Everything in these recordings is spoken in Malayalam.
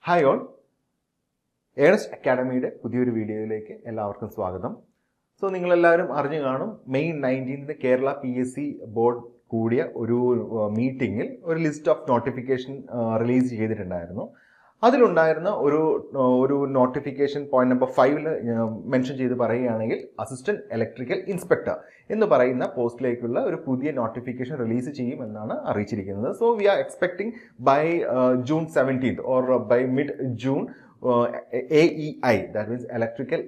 ഹായ് ഓൾ, ഏണസ്റ്റ് അക്കാഡമിയുടെ പുതിയൊരു വീഡിയോയിലേക്ക് എല്ലാവർക്കും സ്വാഗതം. സോ നിങ്ങളെല്ലാവരും അറിഞ്ഞു കാണും, മെയ് 19 കേരള PSC ബോർഡ് കൂടിയ ഒരു മീറ്റിങ്ങിൽ ഒരു ലിസ്റ്റ് ഓഫ് നോട്ടിഫിക്കേഷൻ റിലീസ് ചെയ്തിട്ടുണ്ടായിരുന്നു. അതിലുണ്ടായിരുന്ന ഒരു നോട്ടിഫിക്കേഷൻ പോയിന്റ് നമ്പർ 5 മെൻഷൻ ചെയ്ത് പറയുകയാണെങ്കിൽ അസിസ്റ്റന്റ് ഇലക്ട്രിക്കൽ ഇൻസ്പെക്ടർ എന്ന് പറയുന്ന പോസ്റ്റിലേക്കുള്ള ഒരു പുതിയ നോട്ടിഫിക്കേഷൻ റിലീസ് ചെയ്യുമെന്നാണ് അറിയിച്ചിരിക്കുന്നത്. So we are expecting by June 17th or by mid June AEI, that means electrical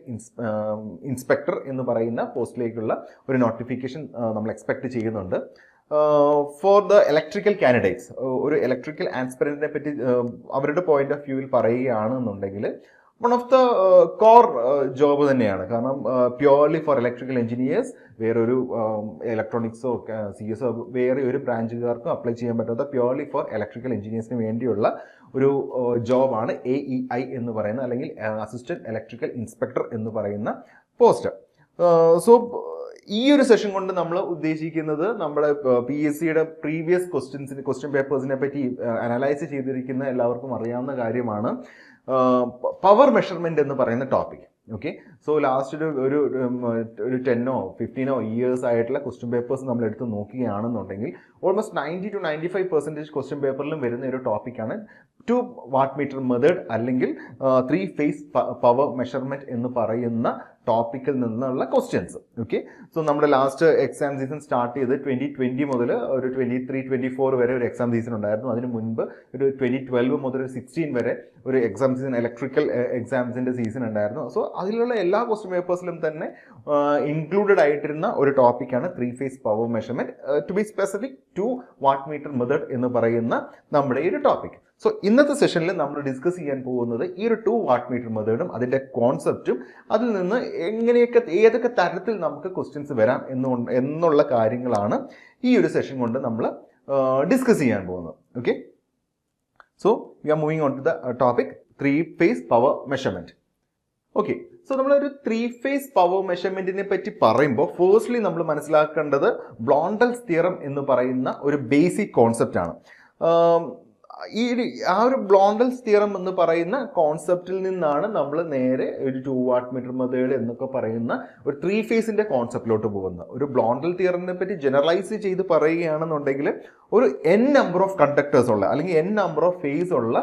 inspector എന്ന് പറയുന്ന പോസ്റ്റിലേക്കുള്ള ഒരു നോട്ടിഫിക്കേഷൻ നമ്മൾ എക്സ്പെക്ട് ചെയ്യുന്നുണ്ട്. ഫോർ ദ ഇലക്ട്രിക്കൽ കാൻഡിഡേറ്റ്സ്, ഒരു ഇലക്ട്രിക്കൽ ആസ്പിറന്റിനെ പറ്റി അവരുടെ പോയിന്റ് ഓഫ് വ്യൂവിൽ പറയുകയാണെന്നുണ്ടെങ്കിൽ one of the core job തന്നെയാണ്. കാരണം പ്യുവർലി ഫോർ ഇലക്ട്രിക്കൽ എഞ്ചിനീയേഴ്സ്, വേറൊരു ഇലക്ട്രോണിക്സോ CS വേറെ ഒരു ബ്രാഞ്ചുകാർക്കും അപ്ലൈ ചെയ്യാൻ പറ്റാത്ത പ്യുവർലി ഫോർ ഇലക്ട്രിക്കൽ എഞ്ചിനീയേഴ്സിന് വേണ്ടിയുള്ള ഒരു ജോബാണ് AEI എന്ന് പറയുന്ന, അല്ലെങ്കിൽ അസിസ്റ്റന്റ് ഇലക്ട്രിക്കൽ ഇൻസ്പെക്ടർ എന്ന് പറയുന്ന പോസ്റ്റ്. സോ ഈ ഒരു സെഷൻ കൊണ്ട് നമ്മൾ ഉദ്ദേശിക്കുന്നത് നമ്മുടെ PSCയുടെ പ്രീവിയസ് ക്വസ്റ്റ്യൻ പേപ്പേഴ്സിനെ പറ്റി അനലൈസ് ചെയ്തിരിക്കുന്ന എല്ലാവർക്കും അറിയാവുന്ന കാര്യമാണ് പവർ മെഷർമെന്റ് എന്ന് പറയുന്ന ടോപ്പിക്. ഓക്കെ, സോ ലാസ്റ്റ് ഒരു 10 or 15 ഇയേഴ്സ് ആയിട്ടുള്ള ക്വസ്റ്റ്യൻ പേപ്പേഴ്സ് നമ്മൾ എടുത്ത് നോക്കുകയാണെന്നുണ്ടെങ്കിൽ ഓൾമോസ്റ്റ് 90 to 95% ക്വസ്റ്റ്യൻ പേപ്പറിലും വരുന്ന ഒരു ടോപ്പിക്കാണ് 2 വാട്ട് മീറ്റർ മെത്തേഡ് അല്ലെങ്കിൽ 3 ഫേസ് പവർ മെഷർമെന്റ് എന്ന് പറയുന്ന ടോപ്പിക്കിൽ നിന്നുള്ള ക്വസ്റ്റ്യൻസ്. ഓക്കെ, സോ നമ്മുടെ ലാസ്റ്റ് എക്സാം സീസൺ സ്റ്റാർട്ട് ചെയ്ത് 2020 മുതൽ ഒരു 23-24 വരെ ഒരു എക്സാം സീസൺ ഉണ്ടായിരുന്നു. അതിന് മുൻപ് ഒരു 2012 മുതൽ 16 വരെ ഒരു എക്സാം സീസൺ, ഇലക്ട്രിക്കൽ എക്സാംസിന്റെ സീസൺ ഉണ്ടായിരുന്നു. സോ അതിലുള്ള എല്ലാ ക്വസ്റ്റ്യൻ പേപ്പേഴ്സിലും തന്നെ ഇൻക്ലൂഡഡ് ആയിട്ടിരുന്ന ഒരു ടോപ്പിക്കാണ് 3 phase power measurement, to be specific 2 watt meter method എന്ന് പറയുന്ന നമ്മുടെ ഈ ഒരു ടോപ്പിക്. സോ ഇന്നത്തെ സെഷനിൽ നമ്മൾ ഡിസ്കസ് ചെയ്യാൻ പോകുന്നത് ഈ ഒരു 2 വാട്ട് മീറ്റർ മെത്തേഡും അതിന്റെ കോൺസെപ്റ്റും അതിൽ നിന്ന് ഏതൊക്കെ തരത്തിൽ നമുക്ക് ക്വസ്റ്റ്യൻസ് വരാം എന്നുള്ള കാര്യങ്ങളാണ് ഈ ഒരു സെഷൻ കൊണ്ട് നമ്മൾ ഡിസ്കസ് ചെയ്യാൻ പോകുന്നത്. Okay, so we are moving on to the topic 3 phase power measurement. Okay, so നമ്മളൊരു 3 ഫേസ് പവർ മെഷർമെന്റിനെ പറ്റി പറയുമ്പോൾ ഫേസ്റ്റ്ലി നമ്മൾ മനസ്സിലാക്കേണ്ടത് ബ്ലോണ്ടൽസ് തിയറം എന്ന് പറയുന്ന ഒരു ബേസിക് കോൺസെപ്റ്റ് ആണ്. ആ ഒരു ബ്ലോണ്ടൽസ് തിയറം എന്ന് പറയുന്ന കോൺസെപ്റ്റിൽ നിന്നാണ് നമ്മൾ നേരെ ഒരു 2 വാട്ട് മീറ്റർ മെത്തേഡ് എന്നൊക്കെ പറയുന്ന ഒരു 3 ഫേസിന്റെ കോൺസെപ്റ്റിലോട്ട് പോകുന്നത്. ഒരു ബ്ലോണ്ടൽ തിയറിനെ പറ്റി ജനറലൈസ് ചെയ്ത് പറയുകയാണെന്നുണ്ടെങ്കിൽ ഒരു n നമ്പർ ഓഫ് കണ്ടക്ടേഴ്സ് ഉള്ള അല്ലെങ്കിൽ n നമ്പർ ഓഫ് ഫേസ് ഉള്ള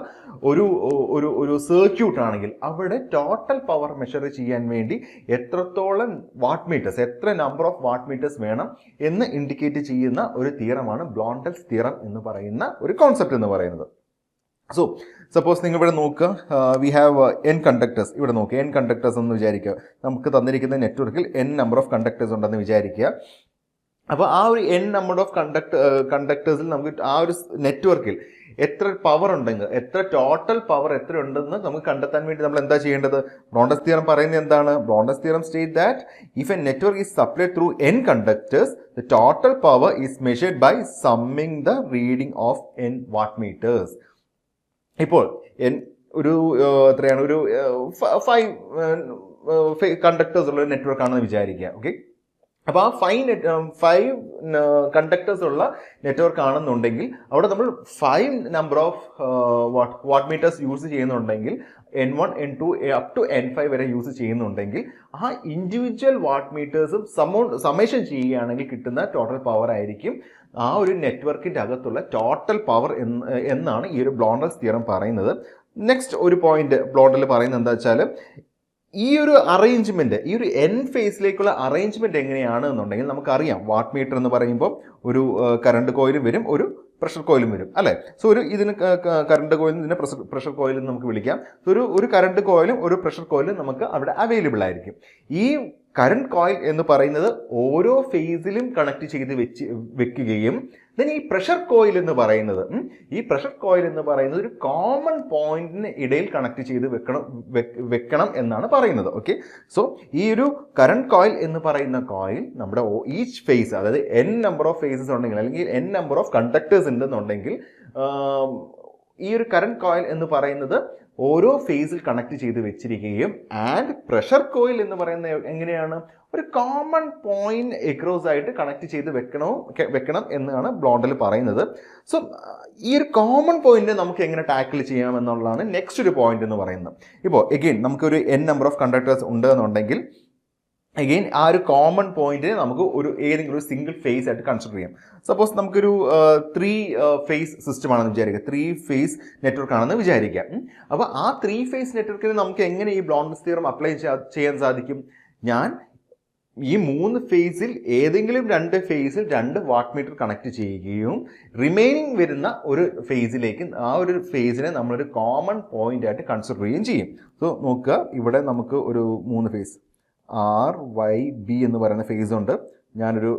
ഒരു സർക്യൂട്ട് ആണെങ്കിൽ അവിടെ ടോട്ടൽ പവർ മെഷർ ചെയ്യാൻ വേണ്ടി എത്രത്തോളം വാട്ട് മീറ്റേഴ്സ്, എത്ര നമ്പർ ഓഫ് വാട്ട് മീറ്റേഴ്സ് വേണം എന്ന് ഇൻഡിക്കേറ്റ് ചെയ്യുന്ന ഒരു തിയറമാണ് ബ്ലോണ്ടൽസ് തിയറം എന്ന് പറയുന്ന ഒരു കോൺസെപ്റ്റ് എന്ന് പറയുന്നത്. സോ സപ്പോസ് നിങ്ങൾ ഇവിടെ നോക്കുക, വി ഹാവ് n കണ്ടക്ടേഴ്സ്. ഇവിടെ നോക്കുക, n കണ്ടക്ടേഴ്സ് എന്ന് വിചാരിക്കുക. നമുക്ക് തന്നിരിക്കുന്ന നെറ്റ്വർക്കിൽ n നമ്പർ ഓഫ് കണ്ടക്ടേഴ്സ് ഉണ്ടെന്ന് വിചാരിക്കുക. അപ്പോൾ ആ ഒരു n നമ്പർ ഓഫ് കണ്ടക്ടേഴ്സിൽ നമുക്ക് ആ ഒരു നെറ്റ്വർക്കിൽ എത്ര പവർ ഉണ്ടെങ്കിൽ, എത്ര ടോട്ടൽ പവർ എത്ര ഉണ്ടെന്ന് നമുക്ക് കണ്ടെത്താൻ വേണ്ടി നമ്മൾ എന്താ ചെയ്യേണ്ടത്? ബ്ലോണ്ടൽസ് തിയറം പറയുന്നത് എന്താണ്? Blondel's theorem state that if a network is supplied through n conductors, the total power is measured by summing the reading of n watt meters. ഇപ്പോൾ ഒരു എത്രയാണ്, ഒരു 5 കണ്ടക്ടേഴ്സ് ഉള്ള ഒരു നെറ്റ്വർക്ക് ആണെന്ന് വിചാരിക്കുക. ഓക്കെ, അപ്പോൾ ആ 5 കണ്ടക്ടേഴ്സ് ഉള്ള നെറ്റ്വർക്ക് ആണെന്നുണ്ടെങ്കിൽ അവിടെ നമ്മൾ 5 number of watt meters use ചെയ്യുന്നുണ്ടെങ്കിൽ N1, N2 up to N5 വരെ യൂസ് ചെയ്യുന്നുണ്ടെങ്കിൽ ആ ഇൻഡിവിജ്വൽ വാട്ട് മീറ്റേഴ്സും സമേഷൻ ചെയ്യുകയാണെങ്കിൽ കിട്ടുന്ന ടോട്ടൽ പവർ ആയിരിക്കും ആ ഒരു നെറ്റ്വർക്കിന്റെ അകത്തുള്ള ടോട്ടൽ പവർ എന്നാണ് ഈ ഒരു ബ്ലോണ്ടൽസ് തിയറം പറയുന്നത്. നെക്സ്റ്റ് ഒരു പോയിന്റ് ബ്ലോണ്ടൽ പറയുന്നത് എന്താ വെച്ചാൽ, ഈ ഒരു അറേഞ്ച്മെന്റ്, ഈ ഒരു n ഫേസിലേക്കുള്ള അറേഞ്ച്മെന്റ് എങ്ങനെയാണ് എന്നുണ്ടെങ്കിൽ നമുക്കറിയാം, വാട്ട് മീറ്റർ എന്ന് പറയുമ്പോൾ ഒരു കറണ്ട് കോയിലും വരും, ഒരു പ്രഷർ കോയിലും വരും, അല്ലേ? സോ ഇതിന് കറണ്ട് കോയിലും ഇതിനെ പ്രഷർ കോയിലും നമുക്ക് വിളിക്കാം. ഒരു കറണ്ട് കോയിലും ഒരു പ്രഷർ കോയിലും നമുക്ക് അവിടെ അവൈലബിൾ ആയിരിക്കും. ഈ കറണ്ട് കോയിൽ എന്ന് പറയുന്നത് ഓരോ ഫേസിലും കണക്ട് ചെയ്ത് വെക്കുകയും ഈ പ്രഷർ കോയിൽ എന്ന് പറയുന്നത് ഒരു കോമൺ പോയിന്റിന് ഇടയിൽ കണക്ട് ചെയ്ത് വെക്കണം എന്നാണ് പറയുന്നത്. ഓക്കെ, സോ ഈ ഒരു കറണ്ട് കോയിൽ എന്ന് പറയുന്ന കോയിൽ നമ്മുടെ ഈച്ച് ഫേസ്, അതായത് n നമ്പർ ഓഫ് ഫേസസ് ഉണ്ടെങ്കിൽ അല്ലെങ്കിൽ n നമ്പർ ഓഫ് കണ്ടക്ടേഴ്സ് ഉണ്ടെന്നുണ്ടെങ്കിൽ ഈ ഒരു കറണ്ട് കോയിൽ എന്ന് പറയുന്നത് ഓരോ ഫേസിൽ കണക്ട് ചെയ്ത് വെച്ചിരിക്കുകയും ആൻഡ് പ്രഷർ കോയിൽ എന്ന് പറയുന്നത് എങ്ങനെയാണ് ഒരു കോമൺ പോയിന്റ് എക്രോസ് ആയിട്ട് കണക്ട് ചെയ്ത് വെക്കണം എന്നാണ് ബ്ലോണ്ടിൽ പറയുന്നത്. സോ ഈ ഒരു കോമൺ പോയിന്റ് നമുക്ക് എങ്ങനെ ടാക്കിൾ ചെയ്യാം എന്നുള്ളതാണ് നെക്സ്റ്റ് ഒരു പോയിന്റ് എന്ന് പറയുന്നത്. ഇപ്പോൾ എഗെയിൻ നമുക്കൊരു n നമ്പർ ഓഫ് കണ്ടക്ടേഴ്സ് ഉണ്ട് എന്നുണ്ടെങ്കിൽ അഗെയിൻ ആ ഒരു കോമൺ പോയിന്റിനെ നമുക്ക് ഏതെങ്കിലും ഒരു സിംഗിൾ ഫേസ് ആയിട്ട് കൺസിഡർ ചെയ്യാം. സപ്പോസ് നമുക്കൊരു 3 ഫേസ് സിസ്റ്റം ആണെന്ന് വിചാരിക്കുക, 3 ഫേസ് നെറ്റ്വർക്ക് ആണെന്ന് വിചാരിക്കാം. അപ്പോൾ ആ 3 ഫേസ് നെറ്റ്വർക്കിന് നമുക്ക് എങ്ങനെ ഈ ബ്ലോണ്ടിൽസ് തിയറം അപ്ലൈ ചെയ്യാൻ സാധിക്കും? ഞാൻ ഈ 3 ഫേസിൽ ഏതെങ്കിലും 2 ഫേസിൽ 2 വാട്ട് മീറ്റർ കണക്ട് ചെയ്യുകയും റിമൈനിങ് വരുന്ന ഒരു ഫേസിലേക്ക് ആ ഒരു ഫേസിനെ നമ്മളൊരു കോമൺ പോയിന്റ് ആയിട്ട് കൺസിഡർ ചെയ്യുകയും ചെയ്യും. സോ നോക്കുക, ഇവിടെ നമുക്ക് ഒരു 3 ഫേസ് RYB എന്ന് പറയുന്ന ഫേസ് ഉണ്ട്. ഞാനൊരു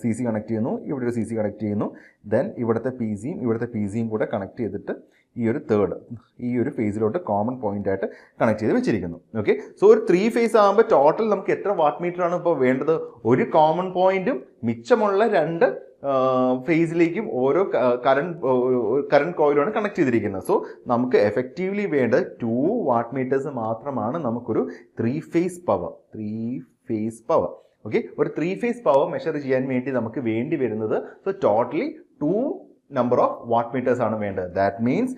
CC കണക്ട് ചെയ്യുന്നു, ഇവിടെ ഒരു CC കണക്ട് ചെയ്യുന്നു, ദെൻ ഇവിടുത്തെ PCയും കൂടെ കണക്ട് ചെയ്തിട്ട് ഈ ഒരു തേർഡ് ഈ ഒരു ഫേസിലോട്ട് കോമൺ പോയിന്റ് ആയിട്ട് കണക്ട് ചെയ്ത് വെച്ചിരിക്കുന്നു. ഓക്കെ, സോ ഒരു 3 ഫേസ് ആകുമ്പോൾ ടോട്ടൽ നമുക്ക് എത്ര വാട്ട് മീറ്റർ ആണ് ഇപ്പോൾ വേണ്ടത്? ഒരു കോമൺ പോയിന്റും മിച്ചമുള്ള 2 ഫേസിലേക്കും ഓരോ കറണ്ട് കോയിലാണ് കണക്ട് ചെയ്തിരിക്കുന്നത്. സോ നമുക്ക് എഫക്റ്റീവ്ലി വേണ്ടത് 2 വാട്ട് മീറ്റേഴ്സ് മാത്രമാണ് നമുക്കൊരു 3 ഫേസ് പവർ. ഓക്കെ, ഒരു 3 ഫേസ് പവർ മെഷർ ചെയ്യാൻ വേണ്ടി നമുക്ക് വേണ്ടി വരുന്നത് so totally 2 number of watt meters ആണ് വേണ്ടത്. That means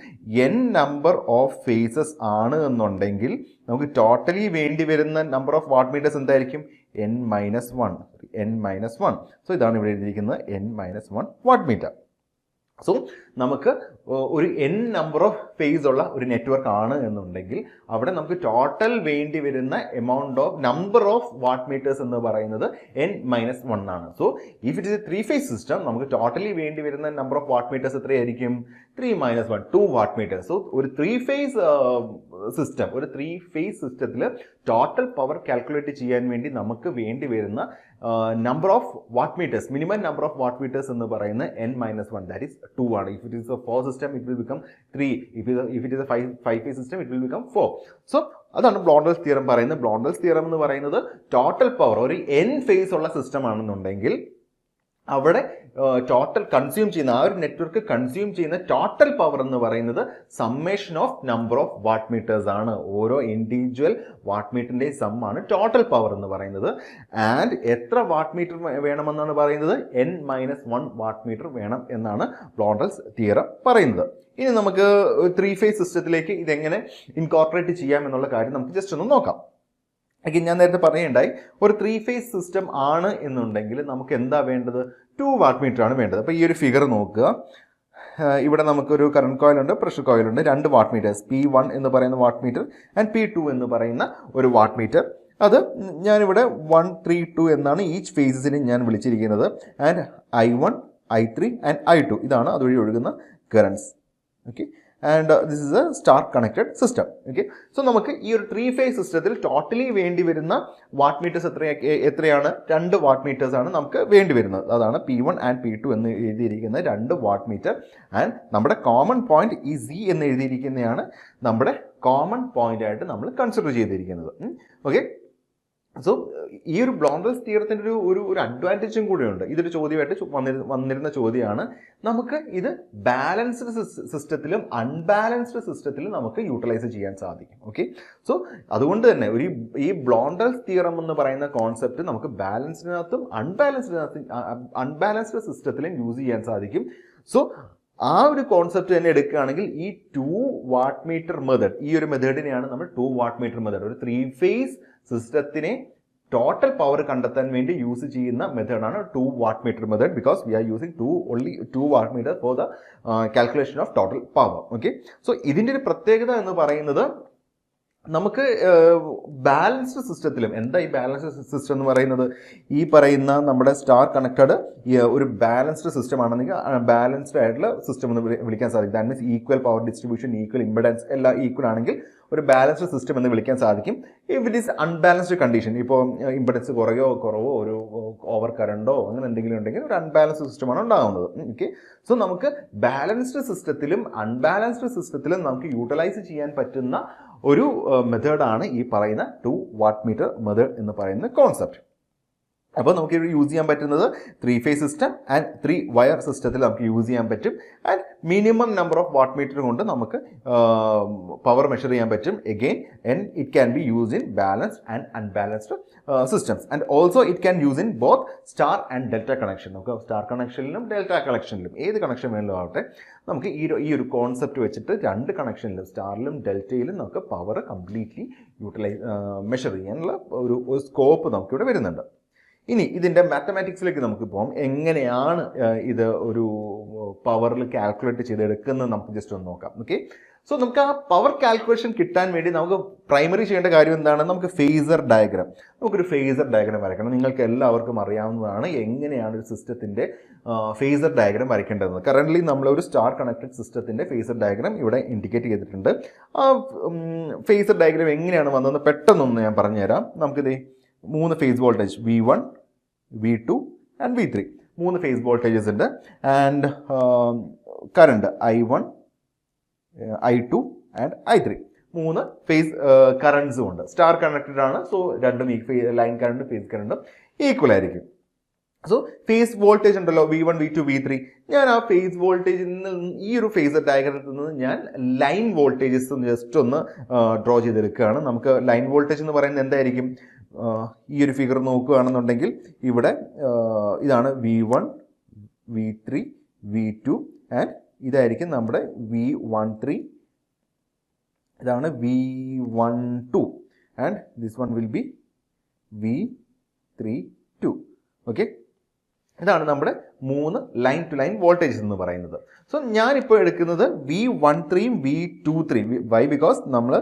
n number of phases ആണ് എന്നുണ്ടെങ്കിൽ നമുക്ക് ടോട്ടലി വേണ്ടി വരുന്ന നമ്പർ ഓഫ് വാട്ട് മീറ്റേഴ്സ് എന്തായിരിക്കും? n minus 1. സോ ഇതാണ് ഇവിടെ എഴുതിയിരിക്കുന്നത് n-1 വാട്ട് മീറ്റർ. സോ നമുക്ക് ഒരു n നമ്പർ ഓഫ് ഫേസ് ഉള്ള ഒരു നെറ്റ്വർക്ക് ആണ് എന്നുണ്ടെങ്കിൽ അവിടെ നമുക്ക് ടോട്ടൽ വേണ്ടി വരുന്ന നമ്പർ ഓഫ് വാട്ട് മീറ്റേഴ്സ് എന്ന് പറയുന്നത് n-1 ആണ്. So if it is A 3 phase system നമുക്ക് ടോട്ടലി വേണ്ടി വരുന്ന നമ്പർ ഓഫ് വാട്ട് മീറ്റേഴ്സ് എത്രയായിരിക്കും? 3-1 2 വാട്ട് മീറ്റർ. സോ ഒരു 3 ഫേസ് സിസ്റ്റത്തിൽ ടോട്ടൽ പവർ കാൽക്കുലേറ്റ് ചെയ്യാൻ വേണ്ടി നമുക്ക് വേണ്ടി വരുന്ന number of watt meters, minimum number of watt meters എന്ന് പറയുന്നത് n-1, ദാറ്റ് ഈസ് 2 ആണ്. If it is a 4 system it will become 3. If it is a 5 phase system it will become 4. So അതാണ് ബ്ലോണ്ടിൽസ് തിയറം പറയുന്നത്. ബ്ലോണ്ടിൽസ് തിയറം എന്ന് പറയുന്നത് ടോട്ടൽ പവർ ഒരു n ഫേസ് ഉള്ള സിസ്റ്റം ആണെന്നുണ്ടെങ്കിൽ അവിടെ ടോട്ടൽ കൺസ്യൂം ചെയ്യുന്ന ആ ഒരു നെറ്റ്വർക്ക് കൺസ്യൂം ചെയ്യുന്ന ടോട്ടൽ പവർ എന്ന് പറയുന്നത് summation of number of watt meters ആണ്. ഓരോ ഇൻഡിവിജ്വൽ വാട്ട് മീറ്ററിന്റെ സം ആണ് ടോട്ടൽ പവർ എന്ന് പറയുന്നത്. ആൻഡ് എത്ര വാട്ട് മീറ്റർ വേണമെന്നാണ് പറയുന്നത്? n-1 വാട്ട് മീറ്റർ വേണം എന്നാണ് ബ്ലോണ്ടിൽസ് തിയറം പറയുന്നത്. ഇനി നമുക്ക് 3 ഫേസ് സിസ്റ്റത്തിലേക്ക് ഇതെങ്ങനെ ഇൻകോർപ്പറേറ്റ് ചെയ്യാം എന്നുള്ള കാര്യം നമുക്ക് ജസ്റ്റ് ഒന്ന് നോക്കാം. ഞാൻ നേരത്തെ പറയുകയുണ്ടായി, ഒരു 3 ഫേസ് സിസ്റ്റം ആണ് എന്നുണ്ടെങ്കിൽ നമുക്ക് എന്താ വേണ്ടത്? 2 വാട്ട് മീറ്റർ ആണ് വേണ്ടത്. അപ്പോൾ ഈ ഒരു ഫിഗർ നോക്കുക, ഇവിടെ നമുക്കൊരു കറണ്ട് കോയിലുണ്ട്, പ്രഷർ കോയിലുണ്ട്, 2 വാട്ട് മീറ്റേഴ്സ്, P1 എന്ന് പറയുന്ന വാട്ട് മീറ്റർ ആൻഡ് P2 എന്ന് പറയുന്ന ഒരു വാട്ട് മീറ്റർ. അത് ഞാനിവിടെ 1, 3, 2 എന്നാണ് ഈച്ച് ഫേസസിന് ഞാൻ വിളിച്ചിരിക്കുന്നത്. And I1, I3 and I2 ഇതാണ് അതുവഴി ഒഴുകുന്ന currents. Okay, and this is a star connected system. Okay, so നമുക്ക് ഈ ഒരു 3 ഫേസ് സിസ്റ്റത്തിൽ ടോട്ടലി വേണ്ടി വരുന്ന വാട്ട് മീറ്റേഴ്സ് എത്രയാണ്? 2 വാട്ട് മീറ്റേഴ്സ് ആണ് നമുക്ക് വേണ്ടി വരുന്നത്. അതാണ് P1 ആൻഡ് P2 എന്ന് എഴുതിയിരിക്കുന്ന 2 വാട്ട് മീറ്റർ. ആൻഡ് നമ്മുടെ കോമൺ പോയിന്റ് ഈ Z എന്ന് എഴുതിയിരിക്കുന്നതാണ് നമ്മുടെ കോമൺ പോയിന്റ് ആയിട്ട് നമ്മൾ കൺസിഡർ ചെയ്തിരിക്കുന്നത്. ഓക്കെ, സോ ഈ ഒരു ബ്ലോണ്ടിൽസ് തിയറത്തിൻ്റെ ഒരു അഡ്വാൻറ്റേജും കൂടെയുണ്ട്. ഇതൊരു ചോദ്യമായിട്ട് വന്നിരുന്ന ചോദ്യമാണ്. നമുക്ക് ഇത് ബാലൻസ്ഡ് സിസ്റ്റത്തിലും അൺബാലൻസ്ഡ് സിസ്റ്റത്തിലും നമുക്ക് യൂട്ടിലൈസ് ചെയ്യാൻ സാധിക്കും. ഓക്കെ, സോ അതുകൊണ്ട് തന്നെ ഈ ബ്ലോണ്ടിൽസ് തിയറം എന്ന് പറയുന്ന കോൺസെപ്റ്റ് നമുക്ക് ബാലൻസ്ഡിനകത്തും അൺബാലൻസ്ഡ് സിസ്റ്റത്തിലും യൂസ് ചെയ്യാൻ സാധിക്കും. സോ ആ ഒരു കോൺസെപ്റ്റ് തന്നെ എടുക്കുകയാണെങ്കിൽ ഈ 2 വാട്ട് മീറ്റർ മെത്തേഡ്, ഈ ഒരു മെത്തേഡിനെയാണ് നമ്മൾ 2 വാട്ട് മീറ്റർ മെത്തേഡ്, ഒരു 3 ഫേസ് സിസ്റ്റത്തിനെ ടോട്ടൽ പവർ കണ്ടെത്താൻ വേണ്ടി യൂസ് ചെയ്യുന്ന മെത്തേഡാണ് 2 watt meter method. Because we are using 2 watt metre for the calculation of total power. Okay, so ഇതിൻ്റെ ഒരു പ്രത്യേകത എന്ന് പറയുന്നത് നമുക്ക് ബാലൻസ്ഡ് സിസ്റ്റത്തിലും, എന്താ ഈ ബാലൻസ്ഡ് സിസ്റ്റം എന്ന് പറയുന്നത്? ഈ പറയുന്ന നമ്മുടെ സ്റ്റാർ കണക്റ്റഡ് ഒരു ബാലൻസ്ഡ് സിസ്റ്റം ആണെന്നെങ്കിൽ ബാലൻസ്ഡ് ആയിട്ടുള്ള സിസ്റ്റം എന്ന് വിളിക്കാൻ സാധിക്കും. That means equal power distribution, equal impedance എല്ലാം ഈക്വൽ ആണെങ്കിൽ ഒരു ബാലൻസ്ഡ് സിസ്റ്റം എന്ന് വിളിക്കാൻ സാധിക്കും. If it is unbalanced condition, ഇപ്പോൾ ഇംപെഡൻസ് കുറവോ ഒരു ഓവർ കറണ്ടോ അങ്ങനെ എന്തെങ്കിലും ഉണ്ടെങ്കിൽ ഒരു അൺബാലൻസ്ഡ് സിസ്റ്റമാണ് ഉണ്ടാകുന്നത്. ഓക്കെ, സോ നമുക്ക് ബാലൻസ്ഡ് സിസ്റ്റത്തിലും അൺബാലൻസ്ഡ് സിസ്റ്റത്തിലും നമുക്ക് യൂട്ടിലൈസ് ചെയ്യാൻ പറ്റുന്ന ഒരു മെത്തേഡാണ് ഈ പറയുന്ന 2 വാട്ട് മീറ്റർ മെത്തേഡ് എന്ന് പറയുന്ന കോൺസെപ്റ്റ്. അപ്പോൾ നമുക്ക് ഇവിടെ യൂസ് ചെയ്യാൻ പറ്റുന്നത് 3-phase സിസ്റ്റം ആൻഡ് 3-wire സിസ്റ്റത്തിൽ നമുക്ക് യൂസ് ചെയ്യാൻ പറ്റും. And minimum number of watt meter കൊണ്ട് നമുക്ക് പവർ മെഷർ ചെയ്യാൻ പറ്റും. Again it can be use in balanced and unbalanced systems. And also it can use in both star and delta connection. നമുക്ക് സ്റ്റാർ കണക്ഷനിലും ഡെൽറ്റ കണക്ഷനിലും ഏത് കണക്ഷൻ വേണമെങ്കിലും ആവട്ടെ, നമുക്ക് ഈ ഒരു കോൺസെപ്റ്റ് വെച്ചിട്ട് രണ്ട് കണക്ഷനിലും സ്റ്റാറിലും ഡെൽറ്റയിലും നമുക്ക് പവർ കംപ്ലീറ്റ്ലി മെഷർ ചെയ്യാനുള്ള ഒരു സ്കോപ്പ് നമുക്കിവിടെ വരുന്നുണ്ട്. ഇനി ഇതിൻ്റെ മാത്തമാറ്റിക്സിലേക്ക് നമുക്ക് പോകാം. എങ്ങനെയാണ് ഇത് ഒരു പവറിൽ കാൽക്കുലേറ്റ് ചെയ്തെടുക്കുന്നത് നമുക്ക് ജസ്റ്റ് ഒന്ന് നോക്കാം. ഓക്കെ, സോ നമുക്ക് ആ പവർ കാൽക്കുലേഷൻ കിട്ടാൻ വേണ്ടി നമുക്ക് പ്രൈമറി ചെയ്യേണ്ട കാര്യം എന്താണ്? നമുക്ക് ഫേസർ ഡയഗ്രാം, നമുക്കൊരു ഫേസർ ഡയഗ്രാം വരയ്ക്കണം. നിങ്ങൾക്ക് എല്ലാവർക്കും അറിയാവുന്നതാണ് എങ്ങനെയാണ് ഒരു സിസ്റ്റത്തിൻ്റെ ഫേസർ ഡയഗ്രാം വരയ്ക്കേണ്ടതെന്ന്. കറൻ്റ്ലി നമ്മളൊരു സ്റ്റാർ കണക്റ്റഡ് സിസ്റ്റത്തിൻ്റെ ഫേസർ ഡയഗ്രാം ഇവിടെ ഇൻഡിക്കേറ്റ് ചെയ്തിട്ടുണ്ട്. ആ ഫേസർ ഡയഗ്രാം എങ്ങനെയാണ് വന്നതെന്ന് പെട്ടെന്നൊന്ന് ഞാൻ പറഞ്ഞുതരാം. നമുക്കിത് 3 phase voltage V1, V2 and V3, 3 phase voltages ഉണ്ട്. And current I1, I2 and I3, 3 phase കറണ്ട്സും ഉണ്ട്. സ്റ്റാർ കണക്റ്റഡ് ആണ്, സോ രണ്ടും ലൈൻ കറണ്ടും ഫേസ് കറണ്ടും ഈക്വൽ ആയിരിക്കും. സോ ഫേസ് വോൾട്ടേജ് ഉണ്ടല്ലോ V1, V2, V3, ഞാൻ ആ ഫേസ് വോൾട്ടേജിൽ നിന്ന് ഈ ഒരു ഫേസർ ഡയഗ്രത്തിൽ നിന്ന് ഞാൻ ലൈൻ വോൾട്ടേജസ് ജസ്റ്റ് ഒന്ന് ഡ്രോ ചെയ്തെടുക്കുകയാണ്. നമുക്ക് ലൈൻ വോൾട്ടേജ് എന്ന് പറയുന്നത് എന്തായിരിക്കും? ഈ ഒരു ഫിഗർ നോക്കുകയാണെന്നുണ്ടെങ്കിൽ ഇവിടെ ഇതാണ് V1, V3, V2 ആൻഡ് ഇതായിരിക്കും നമ്മുടെ V13, ഇതാണ് V12 and this one will B V32. Okay, ഇതാണ് നമ്മുടെ 3 ലൈൻ ടു ലൈൻ വോൾട്ടേജസ് എന്ന് പറയുന്നത്. സോ ഞാനിപ്പോൾ എടുക്കുന്നത് V13, V23. വൈ? ബിക്കോസ് നമ്മൾ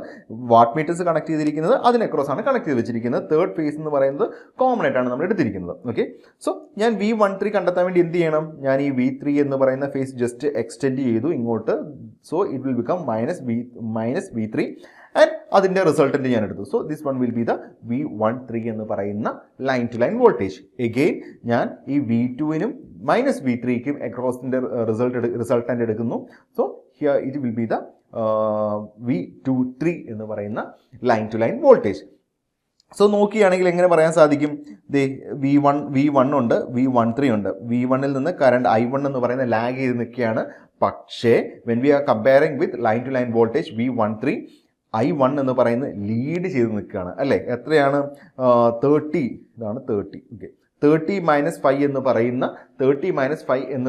വാട്ട് മീറ്റേഴ്സ് കണക്ട് ചെയ്തിരിക്കുന്നത് അതിനെക്രോസ് ആണ് കണക്ട് ചെയ്ത് വെച്ചിരിക്കുന്നത്. തേർഡ് ഫേസ് എന്ന് പറയുന്നത് കോമൺ ആയിട്ടാണ് നമ്മൾ എടുത്തിരിക്കുന്നത്. ഓക്കെ, സോ ഞാൻ V13 കണ്ടെത്താൻ വേണ്ടി എന്ത് ചെയ്യണം? ഞാൻ ഈ V3 എന്ന് പറയുന്ന ഫേസ് ജസ്റ്റ് എക്സ്റ്റെൻഡ് ചെയ്തു ഇങ്ങോട്ട്. So it will become minus V3 and അതിൻ്റെ റിസൾട്ടൻറ്റ് ഞാൻ എടുത്തു. So this one will be the V13 എന്ന് പറയുന്ന line to line voltage. Again ഞാൻ ഈ V2നും മൈനസ് V3ക്കും അക്രോസിൻ്റെ റിസൾട്ടൻ്റ് എടുക്കുന്നു. So here it will be the V23 എന്ന് പറയുന്ന line to line voltage. So നോക്കുകയാണെങ്കിൽ എങ്ങനെ പറയാൻ സാധിക്കും? V1 ഉണ്ട്, V13 ഉണ്ട്. V1ൽ നിന്ന് കറണ്ട് I1 എന്ന് പറയുന്ന ലാഗ് ചെയ്ത് നിൽക്കുകയാണ്. പക്ഷേ when we are comparing with line to line voltage V13, I1 എന്ന് പറയുന്നത് ലീഡ് ചെയ്ത് നിൽക്കുകയാണ് അല്ലേ? എത്രയാണ്? 30. ഇതാണ് 30. ഓക്കെ, 30 - 5 എന്ന്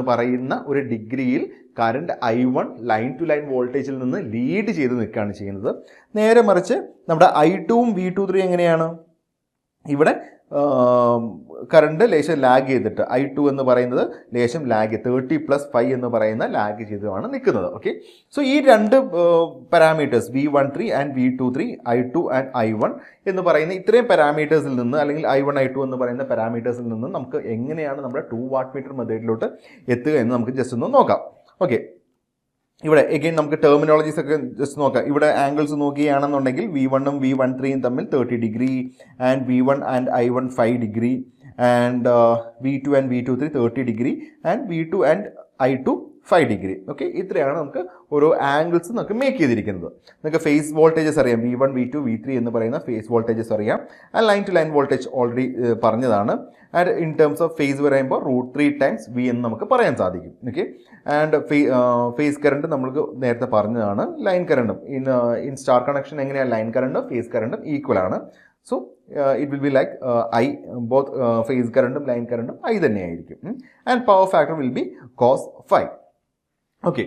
പറയുന്ന ഒരു ഡിഗ്രിയിൽ current I1 line to line വോൾട്ടേജിൽ നിന്ന് ലീഡ് ചെയ്ത് നിൽക്കുകയാണ് ചെയ്യുന്നത്. നേരെ മറിച്ച് നമ്മുടെ I2ഉം V23 എങ്ങനെയാണ്? ഇവിടെ കറണ്ട് ലേശം ലാഗ് ചെയ്തിട്ട് I2 എന്ന് പറയുന്നത് ലേശം ലാഗ് 30 + 5 എന്ന് പറയുന്ന ലാഗ് ചെയ്താണ് നിൽക്കുന്നത്. ഓക്കെ, സോ ഈ രണ്ട് parameters V13 and V23, I2 and I1 എന്ന് പറയുന്ന ഇത്രയും പാരാമീറ്റേഴ്സിൽ നിന്ന്, അല്ലെങ്കിൽ I1, I2 എന്ന് പറയുന്ന പാരാമീറ്റേഴ്സിൽ നിന്ന് നമുക്ക് എങ്ങനെയാണ് നമ്മുടെ 2 വാട്ട് മീറ്റർ മെത്തേഡിലോട്ട് എത്തുക എന്ന് നമുക്ക് ജസ്റ്റ് ഒന്ന് നോക്കാം. ഓക്കെ, ഇവിടെ എഗെയിൻ നമുക്ക് ടെർമിനോളജീസ് ഒക്കെ ജസ്റ്റ് നോക്കാം. ഇവിടെ ആംഗിൾസ് നോക്കുകയാണെന്നുണ്ടെങ്കിൽ V1ഉം V13 തമ്മിൽ 30 degree, and V1 and I1 5 degree, and V2 and V23 30 degree, and V2 and I2 5 degree. Okay, ഇത്രയാണ് നമുക്ക് ഓരോ ആംഗിൾസ് നമുക്ക് മേക്ക് ചെയ്തിരിക്കുന്നത്. നമുക്ക് ഫേസ് വോൾട്ടേജസ് അറിയാം, V1, V2, V3 എന്ന് പറയുന്ന ഫേസ് വോൾട്ടേജസ് അറിയാം. And line to line voltage already പറഞ്ഞതാണ്. And in terms of phase പറയുമ്പോൾ √3 ടൈംസ് V എന്ന് നമുക്ക് പറയാൻ സാധിക്കും. ഓക്കെ, ആൻഡ് ഫേസ് കറണ്ട് നമ്മൾക്ക് നേരത്തെ പറഞ്ഞതാണ്. ലൈൻ കറണ്ടും ഇൻ സ്റ്റാർ കണക്ഷൻ എങ്ങനെയാണ്? ലൈൻ കറണ്ടും ഫേസ് കറണ്ടും ഈക്വൽ ആണ്. So it will be like both phase കറണ്ടും ലൈൻ കറണ്ടും I തന്നെയായിരിക്കും. And power factor will be cos 5. Okay,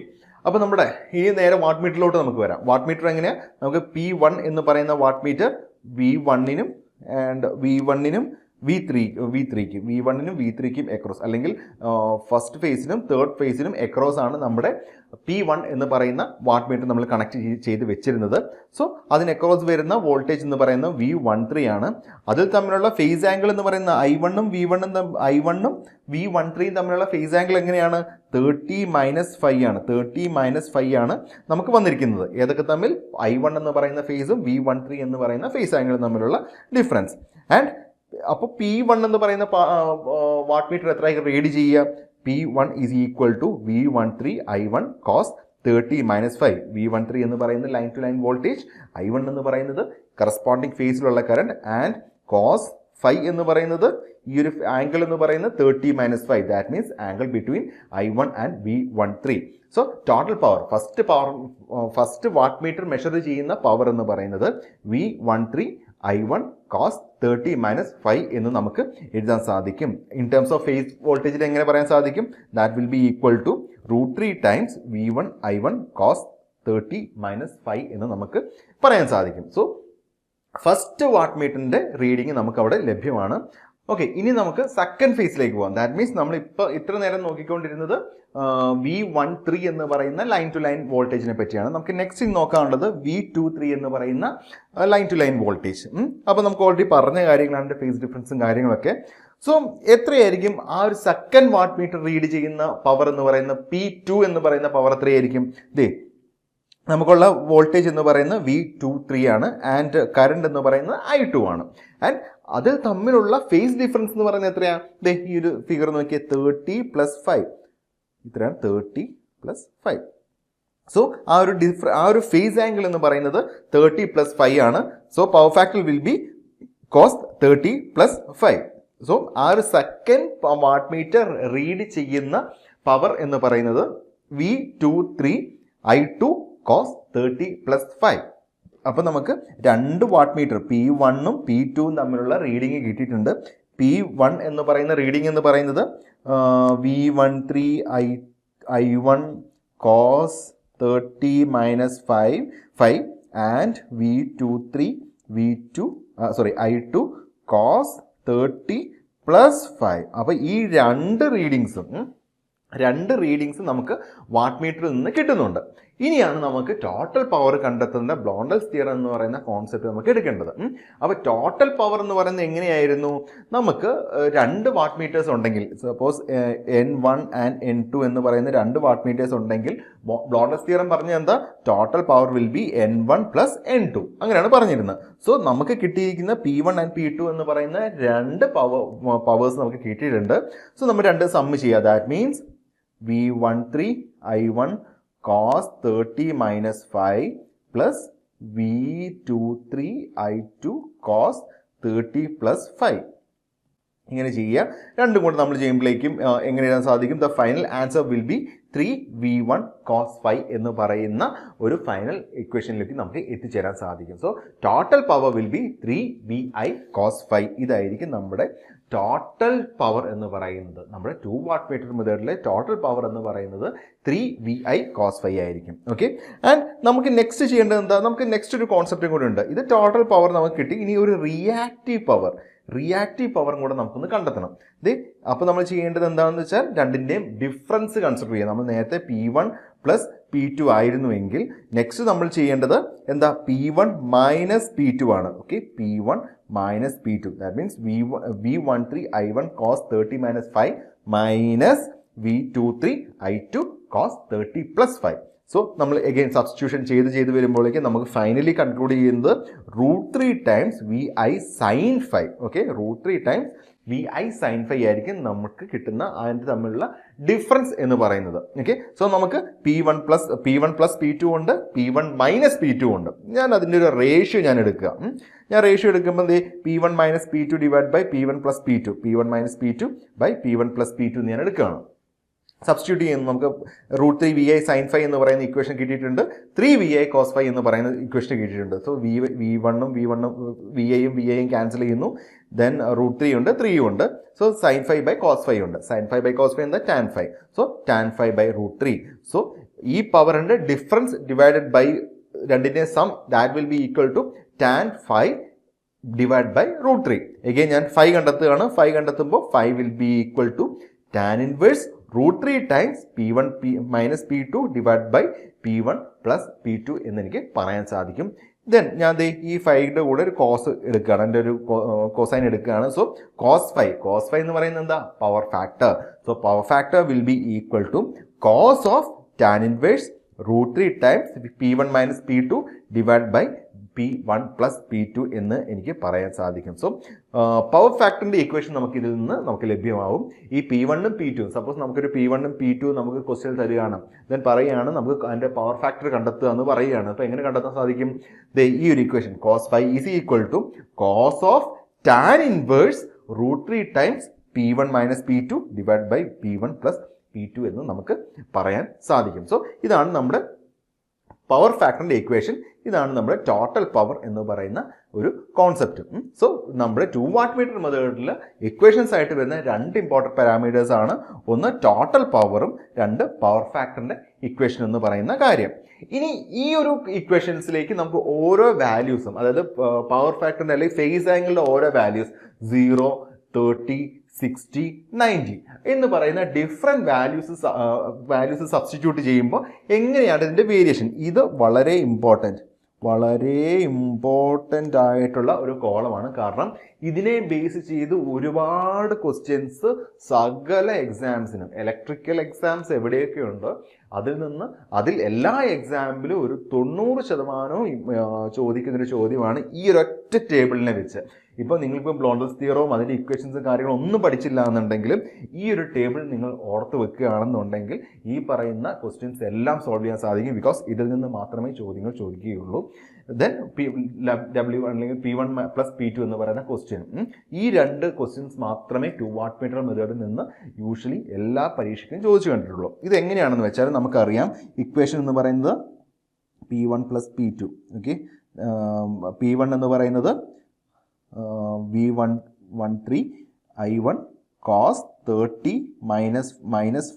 അപ്പോൾ നമ്മുടെ ഈ നേരെ വാട്ട് മീറ്ററിലോട്ട് നമുക്ക് വരാം. വാട്ട് മീറ്റർ എങ്ങനെയാണ്? നമുക്ക് P1 എന്ന് പറയുന്ന വാട്ട് മീറ്റർ V1നും ആൻഡ് V1നും V3നും V3ക്കും അക്രോസ്, അല്ലെങ്കിൽ ഫസ്റ്റ് ഫേസിനും തേർഡ് ഫേസിനും അക്രോസ് ആണ് നമ്മുടെ P1 എന്ന് പറയുന്ന വാട്ട് മീറ്റർ നമ്മൾ കണക്ട് ചെയ്ത് വെച്ചിരുന്നത്. സോ അതിന് അക്രോസ് വരുന്ന വോൾട്ടേജ് എന്ന് പറയുന്നത് V13 ആണ്. അതിൽ തമ്മിലുള്ള ഫേസ് ആംഗിൾ എന്ന് പറയുന്ന I1ഉം V13 തമ്മിലുള്ള ഫേസ് ആംഗിൾ എങ്ങനെയാണ്? 30 - 5 ആണ്. 30 - 5 ആണ് നമുക്ക് വന്നിരിക്കുന്നത്. ഏതൊക്കെ തമ്മിൽ? I1 എന്ന് പറയുന്ന ഫേസും V13 എന്ന് പറയുന്ന ഫേസ് ആംഗിളും തമ്മിലുള്ള ഡിഫറൻസ്. ആൻഡ് അപ്പോൾ P1 എന്ന് പറയുന്ന വാട്ട് മീറ്റർ എത്ര റീഡ് ചെയ്യുക? P1 is equal to V13 I1 cos 30 - 5. V13 എന്ന് പറയുന്നത് line to line voltage, I1 എന്ന് പറയുന്നത് കറസ്പോണ്ടിങ് ഫേസിലുള്ള കറണ്ട്, ആൻഡ് cos ഫൈവ് എന്ന് പറയുന്നത് ഈ ഒരു ആംഗിൾ എന്ന് പറയുന്നത് 30 - 5. That means angle between I1 and V13. So total power first watt metre measure ചെയ്യുന്ന പവർ എന്ന് പറയുന്നത് V13 I1 cos 30 - 5 എന്ന് നമുക്ക് എഴുതാൻ സാധിക്കും. ഇൻ ടേംസ് ഓഫ് ഫേസ് വോൾട്ടേജിൽ എങ്ങനെ പറയാൻ സാധിക്കും? That will be equal to √3 times V1 I1 cos 30 - 5 എന്ന് നമുക്ക് പറയാൻ സാധിക്കും. സോ ഫസ്റ്റ് വാട്ട് മീറ്ററിന്റെ റീഡിങ് നമുക്ക് അവിടെ ലഭ്യമാണ്. ഓക്കെ, ഇനി നമുക്ക് സെക്കൻഡ് ഫേസിലേക്ക് പോകാം. ദാറ്റ് മീൻസ് നമ്മൾ ഇപ്പോൾ ഇത്ര നേരം നോക്കിക്കൊണ്ടിരുന്നത് V13 എന്ന് പറയുന്ന ലൈൻ ടു ലൈൻ വോൾട്ടേജിനെ പറ്റിയാണ്. നമുക്ക് നെക്സ്റ്റ് നോക്കാനുള്ളത് V23 എന്ന് പറയുന്ന ലൈൻ ടു ലൈൻ വോൾട്ടേജ്. അപ്പോൾ നമുക്ക് ഓൾറെഡി പറഞ്ഞ കാര്യങ്ങളാണ് ഫേസ് ഡിഫറൻസും കാര്യങ്ങളൊക്കെ. സോ എത്രയായിരിക്കും ആ ഒരു സെക്കൻഡ് വാട്ട് മീറ്റർ റീഡ് ചെയ്യുന്ന പവർ എന്ന് പറയുന്ന P2 എന്ന് പറയുന്ന പവർ എത്രയായിരിക്കും? നമുക്കുള്ള വോൾട്ടേജ് എന്ന് പറയുന്നത് V23 ആണ് ആൻഡ് കറണ്ട് എന്ന് പറയുന്നത് I2 ആണ്. ആൻഡ് അതിൽ തമ്മിലുള്ള ഫേസ് ഡിഫറൻസ് എന്ന് പറയുന്നത് എത്രയാണ്? ഈ ഒരു ഫിഗർ നോക്കിയാൽ 30 + 5 ഇത്രയാണ് 30 + 5. സോ ആ ഒരു ഫേസ് ആംഗിൾ എന്ന് പറയുന്നത് 30 + 5 ആണ്. So power factor will be cos 30 + 5. So ആ ഒരു സെക്കൻഡ് വാട്ട് മീറ്റർ റീഡ് ചെയ്യുന്ന പവർ എന്ന് പറയുന്നത് V23 I2 cos 30 + 5. അപ്പോൾ നമുക്ക് രണ്ട് വാട്ട് മീറ്റർ P1ഉം P2ഉം തമ്മിലുള്ള റീഡിങ് കിട്ടിയിട്ടുണ്ട്. P1 എന്ന് പറയുന്ന റീഡിങ് എന്ന് പറയുന്നത് V13 I1 cos 30 - 5 and V23 I2 cos 30 + 5. അപ്പോൾ ഈ രണ്ട് റീഡിങ്സും നമുക്ക് വാട്ട് മീറ്ററിൽ നിന്ന് കിട്ടുന്നുണ്ട്. ഇനിയാണ് നമുക്ക് ടോട്ടൽ പവർ കണ്ടെത്തുന്ന ബ്ലോണ്ടൽസ് തിയറം എന്ന് പറയുന്ന കോൺസെപ്റ്റ് നമുക്ക് എടുക്കേണ്ടത്. അപ്പോൾ ടോട്ടൽ പവർ എന്ന് പറയുന്നത് എങ്ങനെയായിരുന്നു? നമുക്ക് രണ്ട് വാട്ട് മീറ്റേഴ്സ് ഉണ്ടെങ്കിൽ, സപ്പോസ് N1 ആൻഡ് N2 എന്ന് പറയുന്ന രണ്ട് വാട്ട് മീറ്റേഴ്സ് ഉണ്ടെങ്കിൽ ബ്ലോണ്ടൽസ് തിയറം പറഞ്ഞ എന്താ? Total power will B N1 + N2 അങ്ങനെയാണ് പറഞ്ഞിരുന്നത്. സോ നമുക്ക് കിട്ടിയിരിക്കുന്ന P1 ആൻഡ് P2 എന്ന് പറയുന്ന രണ്ട് പവേഴ്സ് നമുക്ക് കിട്ടിയിട്ടുണ്ട്. സോ നമ്മൾ രണ്ട് സമ്മ് ചെയ്യുക. That means V13 I1 cos 30 - 5 plus V23 I2 cos 30 + 5. ഇങ്ങനെ ചെയ്യുക. രണ്ടും കൂടെ നമ്മൾ ചെയ്യുമ്പോഴേക്കും എങ്ങനെ എഴുതാൻ സാധിക്കും? The final answer will be 3V1 cos 5 എന്ന് പറയുന്ന ഒരു ഫൈനൽ ഇക്വേഷനിലേക്ക് നമുക്ക് എത്തിച്ചേരാൻ സാധിക്കും. So total power will B 3VI cos 5. ഇതായിരിക്കും നമ്മുടെ ടോട്ടൽ പവർ എന്ന് പറയുന്നത്. നമ്മുടെ 2 വാട്ട് മീറ്റർ മെത്തേഡിലെ ടോട്ടൽ പവർ എന്ന് പറയുന്നത് 3VI cos 5 ആയിരിക്കും. ഓക്കെ, ആൻഡ് നമുക്ക് നെക്സ്റ്റ് ചെയ്യേണ്ടത് എന്താ? നമുക്ക് നെക്സ്റ്റ് ഒരു കോൺസെപ്റ്റും കൂടെ ഉണ്ട്. ഇത് ടോട്ടൽ പവർ നമുക്ക് കിട്ടി. ഇനി ഒരു റിയാക്റ്റീവ് പവറും കൂടെ നമുക്കൊന്ന് കണ്ടെത്തണം. അപ്പോൾ നമ്മൾ ചെയ്യേണ്ടത് എന്താണെന്ന് വെച്ചാൽ രണ്ടിൻ്റെയും ഡിഫറൻസ് കൺസിഡർ ചെയ്യുക. നമ്മൾ നേരത്തെ P1 + P2 ആയിരുന്നുവെങ്കിൽ നെക്സ്റ്റ് നമ്മൾ ചെയ്യേണ്ടത് എന്താ? P1 - P2 ആണ്. Okay, P1 - P2 that means V13 I1 cos 30 - 5 minus V23 I2 cos 30 + 5. So നമ്മൾ എഗെയിൻ സബ്സ്റ്റിറ്റ്യൂഷൻ ചെയ്ത് വരുമ്പോഴേക്കും നമുക്ക് ഫൈനലി കൺക്ലൂഡ് ചെയ്യുന്നത് √3 times VI sin 5. Okay, √3 times VI sin 5 ആയിരിക്കും നമുക്ക് കിട്ടുന്ന അതിൻ്റെ തമ്മിലുള്ള ഡിഫറൻസ് എന്ന് പറയുന്നത്. ഓക്കെ, സോ നമുക്ക് P1 + P2 ഉണ്ട്, P1 - P2 ഉണ്ട്. ഞാൻ അതിൻ്റെ ഒരു റേഷ്യോ എടുക്കുക. ഞാൻ റേഷ്യോ എടുക്കുമ്പോൾ P1 - P2 / P1 + P2, P1 - P2 / P1 + P2 ഞാൻ എടുക്കുകയാണ്. സബ്സ്റ്റിറ്റ്യൂട്ട് ചെയ്യുന്നു. നമുക്ക് √3 VI sin 5 എന്ന് പറയുന്ന ഇക്വേഷൻ കിട്ടിയിട്ടുണ്ട്, 3VI cos 5 എന്ന് പറയുന്ന ഇക്വേഷൻ കിട്ടിയിട്ടുണ്ട്. സോ V1ഉം VIയും ക്യാൻസൽ ചെയ്യുന്നു. ദെൻ √3 ഉണ്ട്, 3 ഉണ്ട്. സോ sin 5 / cos 5 ഉണ്ട്. sin 5 / cos 5 എന്താ? tan 5. So tan 5 / √3. സോ ഈ പവറിൻ്റെ ഡിഫറൻസ് ഡിവൈഡഡ് ബൈ രണ്ടിൻ്റെ sum that will be equal to tan 5 / √3. Again ഞാൻ 5 കണ്ടെത്തുകയാണ്. 5 കണ്ടെത്തുമ്പോൾ 5 will be equal to tan inverse √3 times P1 - P2 / P1 + P2 എന്നെനിക്ക് പറയാൻ സാധിക്കും. ദെൻ ഞാൻ ഈ 5യുടെ കൂടെ ഒരു കോസ് എടുക്കുകയാണ്, എൻ്റെ ഒരു കോസൈൻ എടുക്കുകയാണ്. സോ cos 5 എന്ന് പറയുന്നത് എന്താ? Power factor. So power factor will be equal to cos of tan inverse √3 times P1 - P2 / P1 + P2 എന്ന് എനിക്ക് പറയാൻ സാധിക്കും. സോ പവർ ഫാക്ടറിൻ്റെ ഇക്വേഷൻ ഇതിൽ നിന്ന് നമുക്ക് ലഭ്യമാവും. ഈ P1ഉം P2, സപ്പോസ് നമുക്കൊരു P1ഉം P2 നമുക്ക് ക്വസ്റ്റ്യൻ തരികയാണ്, ദെൻ പറയുകയാണ് നമുക്ക് അതിൻ്റെ പവർ ഫാക്ടർ കണ്ടെത്തുക എന്ന് പറയുകയാണ്. അപ്പോൾ എങ്ങനെ കണ്ടെത്താൻ സാധിക്കും? ഈ ഒരു equation cos 5 = cos of tan inverse √3 times P1 minus P2 divided by P1 plus P2 എന്ന് നമുക്ക് പറയാൻ സാധിക്കും. സോ ഇതാണ് നമ്മുടെ പവർ ഫാക്ടറിൻ്റെ ഇക്വേഷൻ. ഇതാണ് നമ്മുടെ ടോട്ടൽ പവർ എന്ന് പറയുന്ന ഒരു കോൺസെപ്റ്റ്. സോ നമ്മുടെ 2 വാട്ട് മീറ്റർ മെത്തേഡിൽ ഇക്വേഷൻസ് ആയിട്ട് വരുന്ന 2 ഇമ്പോർട്ടൻറ്റ് പാരാമീറ്റേഴ്സ് ആണ്. ഒന്ന് ടോട്ടൽ പവറും 2 പവർ ഫാക്ടറിൻ്റെ ഇക്വേഷൻ എന്ന് പറയുന്ന കാര്യം. ഇനി ഈ ഒരു ഇക്വേഷൻസിലേക്ക് നമുക്ക് ഓരോ വാല്യൂസും, അതായത് പവർ ഫാക്ടറിൻ്റെ അല്ലെങ്കിൽ ഫേസ് ആംഗിളിൻ്റെ ഓരോ വാല്യൂസ് 0, 30, 60, 90 എന്ന് പറയുന്ന ഡിഫറെൻറ്റ് വാല്യൂസ് സബ്സ്റ്റിറ്റ്യൂട്ട് ചെയ്യുമ്പോൾ എങ്ങനെയാണ് ഇതിൻ്റെ വേരിയേഷൻ, ഇത് വളരെ ഇമ്പോർട്ടൻ്റ് ആയിട്ടുള്ള ഒരു കോളമാണ്. കാരണം ഇതിനെ ബേസ് ചെയ്ത് ഒരുപാട് ക്വസ്റ്റ്യൻസ് സകല എക്സാംസിനും, ഇലക്ട്രിക്കൽ എക്സാംസ് എവിടെയൊക്കെ ഉണ്ടോ അതിൽ എല്ലാ എക്സാമ്പിലും ഒരു 90% ചോദിക്കുന്നൊരു ചോദ്യമാണ് ഈ ഒരൊറ്റ ടേബിളിനെ വെച്ച്. ഇപ്പോൾ നിങ്ങളിപ്പോൾ ബ്ലോണ്ടൽസ് തിയറവും അതിൻ്റെ ഇക്വേഷൻസും കാര്യങ്ങളും ഒന്നും പഠിച്ചില്ല എന്നുണ്ടെങ്കിലും ഈ ഒരു ടേബിൾ നിങ്ങൾ ഓർത്ത് വെക്കുകയാണെന്നുണ്ടെങ്കിൽ ഈ പറയുന്ന ക്വസ്റ്റ്യൻസ് എല്ലാം സോൾവ് ചെയ്യാൻ സാധിക്കും. ബിക്കോസ് ഇതിൽ നിന്ന് മാത്രമേ ചോദ്യങ്ങൾ ചോദിക്കുകയുള്ളൂ. ദെൻ W അല്ലെങ്കിൽ P1 പ്ലസ് P2 എന്ന് പറയുന്ന ക്വസ്റ്റ്യൻ, ഈ 2 ക്വസ്റ്റ്യൻസ് മാത്രമേ 2 വാട്ട് മീറ്റർ മെത്തേഡിൽ നിന്ന് യൂഷ്വലി എല്ലാ പരീക്ഷയ്ക്കും ചോദിച്ചു കണ്ടിട്ടുള്ളൂ. ഇത് എങ്ങനെയാണെന്ന് വെച്ചാൽ നമുക്കറിയാം, ഇക്വേഷൻ എന്ന് പറയുന്നത് P1 plus P2. Okay, P1 എന്ന് പറയുന്നത് V13 I1 cos 30 minus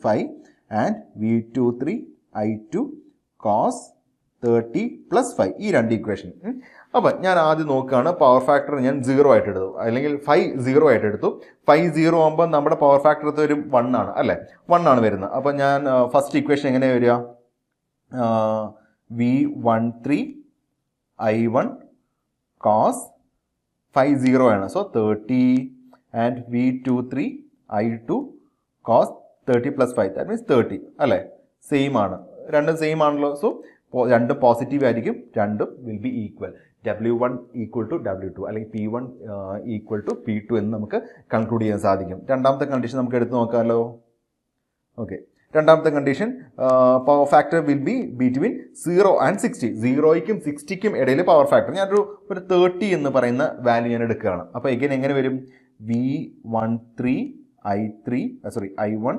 5 and V23 I2 cos 30 plus 5. ഈ 2 ഇക്വേഷൻ. അപ്പം ഞാൻ ആദ്യം നോക്കുകയാണ്, പവർ ഫാക്ടർ ഞാൻ 0 ആയിട്ട് എടുത്തു, അല്ലെങ്കിൽ 5 0 ആയിട്ട് എടുത്തു. 5 0 ആകുമ്പോൾ നമ്മുടെ പവർ ഫാക്ടർ ഒരു 1 ആണ് അല്ലേ, 1 ആണ് വരുന്നത്. അപ്പം ഞാൻ ഫസ്റ്റ് ഇക്വേഷൻ എങ്ങനെ വരിക, V13 I1 cos 5 0 ആണ്. So 30 and V23 I2 cos 30 plus 5, that means 30 അല്ലേ, സെയിം ആണ്, രണ്ടും സെയിം ആണല്ലോ. സോ രണ്ടും പോസിറ്റീവ് ആയിരിക്കും, രണ്ടും will be equal. W1 equal to W2 അല്ലെങ്കിൽ P1 ഈക്വൽ ടു P2 എന്ന് നമുക്ക് കൺക്ലൂഡ് ചെയ്യാൻ സാധിക്കും. രണ്ടാമത്തെ കണ്ടീഷൻ നമുക്ക് എടുത്ത് നോക്കാമല്ലോ. ഓക്കെ, രണ്ടാമത്തെ condition, power factor will B between 0 and 60. 0ക്കും 60ക്കും ഇടയിൽ പവർ ഫാക്ടർ ഞാനൊരു 30 എന്ന് പറയുന്ന വാല്യൂ ഞാൻ എടുക്കുകയാണ്. അപ്പോൾ എഗൈൻ എങ്ങനെ വരും, V13 I1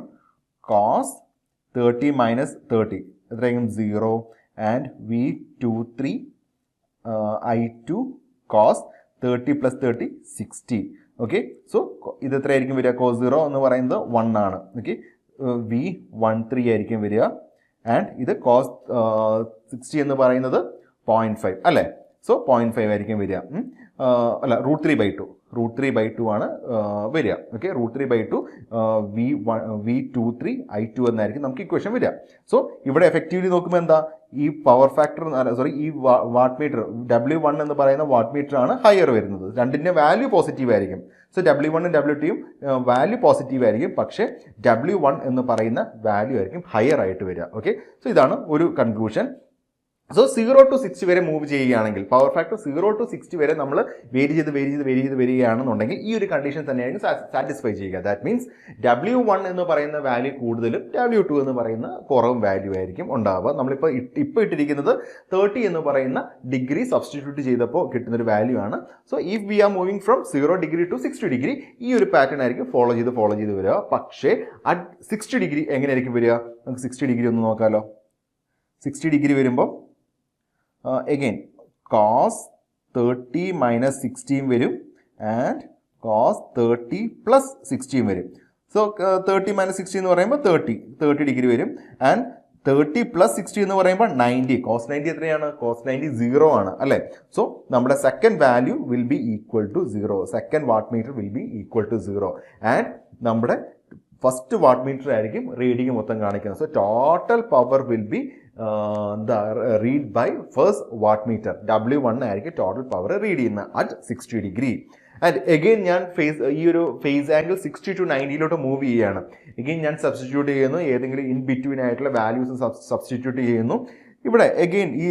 cos 30 minus 30 എത്രയായിരിക്കും, 0 and V23 I2 cos 30 plus 30 60. Okay, so ഇത് എത്രയായിരിക്കും വരിക, cos 0 എന്ന് പറയുന്നത് 1 ആണ്. ഓക്കെ, V13 ആയിരിക്കും വരിക, ആൻഡ് ഇത് cos 60 എന്ന് പറയുന്നത് 0.5 അല്ലേ. സോ 0.5 ആയിരിക്കും വരിക, അല്ല √3/2 ആണ് വരിക. ഓക്കെ, √3/2 V23 I2 എന്നായിരിക്കും നമുക്ക് ഇക്വേഷൻ വരിക. സോ ഇവിടെ എഫക്റ്റീവ്ലി നോക്കുമ്പോൾ എന്താ, ഈ പവർ ഫാക്ടർ ഈ വാട്ട് മീറ്റർ W1 എന്ന് പറയുന്ന വാട്ട് മീറ്റർ ആണ് ഹയർ വരുന്നത്. രണ്ടിൻ്റെ വാല്യൂ പോസിറ്റീവ് ആയിരിക്കും. So W1 W2 value positive ആയിരിക്കും, പക്ഷേ W1 എന്ന് പറയുന്ന വാല്യൂ ആയിരിക്കും ഹയർ ആയിട്ട് വരിക. ഓക്കെ, സോ ഇതാണ് ഒരു കൺക്ലൂഷൻ. സോ 0 to 60 വരെ മൂവ് ചെയ്യുകയാണെങ്കിൽ, പവർ ഫാക്ടർ 0 to 60 വരെ നമ്മൾ വേരി ചെയ്ത് വരികയാണെന്നുണ്ടെങ്കിൽ ഈ ഒരു കണ്ടീഷൻ തന്നെയായിരിക്കും സാറ്റിസ്ഫൈ ചെയ്യുക. ദാറ്റ് മീൻസ് W1 എന്ന് പറയുന്ന വാല്യൂ കൂടുതലും W2 എന്ന് പറയുന്ന കുറവും വാല്യൂ ആയിരിക്കും ഉണ്ടാവുക. നമ്മളിപ്പോൾ ഇട്ടിരിക്കുന്നത് 30 എന്ന് പറയുന്ന ഡിഗ്രി സബ്സ്റ്റിറ്റ്യൂട്ട് ചെയ്തപ്പോൾ കിട്ടുന്നൊരു വാല്യൂ ആണ്. So if we are moving from 0 degree to 60 degree ഈ ഒരു പാറ്റേൺ ആയിരിക്കും ഫോളോ ചെയ്ത് വരിക. പക്ഷേ അറ്റ് 60 ഡിഗ്രി എങ്ങനെയായിരിക്കും വരിക, നമുക്ക് 60 ഡിഗ്രി ഒന്ന് നോക്കാമല്ലോ. 60 ഡിഗ്രി വരുമ്പോൾ again cos 30 minus 16 വരും, ആൻഡ് cos 30 plus 16 വരും. സോ 30 minus 16 എന്ന് പറയുമ്പോൾ 30 ഡിഗ്രി വരും, ആൻഡ് 30 plus 60 എന്ന് പറയുമ്പോൾ 90. cos 90 എത്രയാണ്, cos 90 0 ആണ് അല്ലേ. സോ നമ്മുടെ second value will be equal to 0, second watt meter will be equal to 0, and നമ്മുടെ ഫസ്റ്റ് വാട്ട് മീറ്റർ ആയിരിക്കും റീഡിങ് മൊത്തം കാണിക്കുന്നത്. So total power will be read by first watt meter. W1 ആയിരിക്കും ടോട്ടൽ പവർ റീഡ് ചെയ്യുന്നത് അറ്റ് 60 ഡിഗ്രി. ആൻഡ് എഗെയിൻ ഞാൻ ഈ ഒരു ഫേസ് ആംഗിൾ 60 to 90 മൂവ് ചെയ്യുകയാണ്. എഗെയിൻ ഞാൻ സബ്സ്റ്റിറ്റ്യൂട്ട് ചെയ്യുന്നു, ഏതെങ്കിലും ഇൻ ബിറ്റ്വീൻ ആയിട്ടുള്ള വാല്യൂസ് സബ്സ്റ്റിറ്റ്യൂട്ട് ചെയ്യുന്നു. ഇവിടെ എഗെയിൻ ഈ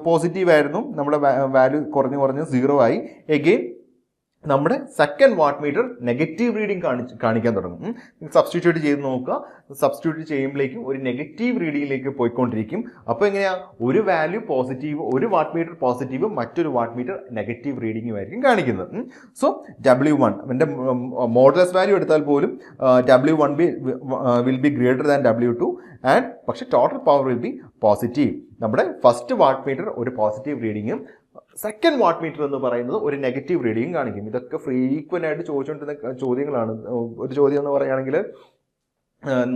പോസിറ്റീവ് ആയിരുന്നു, നമ്മുടെ വാല്യൂ കുറഞ്ഞ് 0 ആയി. എഗെയിൻ നമ്മുടെ second watt metre negative reading കാണിക്കാൻ തുടങ്ങും. സബ്സ്റ്റിറ്റ്യൂട്ട് ചെയ്ത് നോക്കുക. സബ്സ്റ്റിറ്റ്യൂട്ട് ചെയ്യുമ്പോഴേക്കും ഒരു നെഗറ്റീവ് റീഡിങ്ങിലേക്ക് പോയിക്കൊണ്ടിരിക്കും. അപ്പോൾ എങ്ങനെയാ, ഒരു വാല്യൂ പോസിറ്റീവ്, ഒരു വാട്ട് മീറ്റർ പോസിറ്റീവും മറ്റൊരു വാട്ട് മീറ്റർ നെഗറ്റീവ് റീഡിങ്ങും ആയിരിക്കും കാണിക്കുന്നത്. സോ W1 എൻ്റെ മോഡലസ് വാല്യൂ എടുത്താൽ പോലും W1 will be greater than W2 and പക്ഷേ total power will be positive. നമ്മുടെ ഫസ്റ്റ് വാട്ട് മീറ്റർ ഒരു പോസിറ്റീവ് റീഡിങ്ങും സെക്കൻഡ് വാട്ട് മീറ്റർ എന്ന് പറയുന്നത് ഒരു നെഗറ്റീവ് റീഡിങ് കാണിക്കും. ഇതൊക്കെ ഫ്രീക്വൻ്റ് ആയിട്ട് ചോദിച്ചുകൊണ്ടിരുന്ന ചോദ്യങ്ങളാണ്. ഒരു ചോദ്യം എന്ന് പറയുകയാണെങ്കിൽ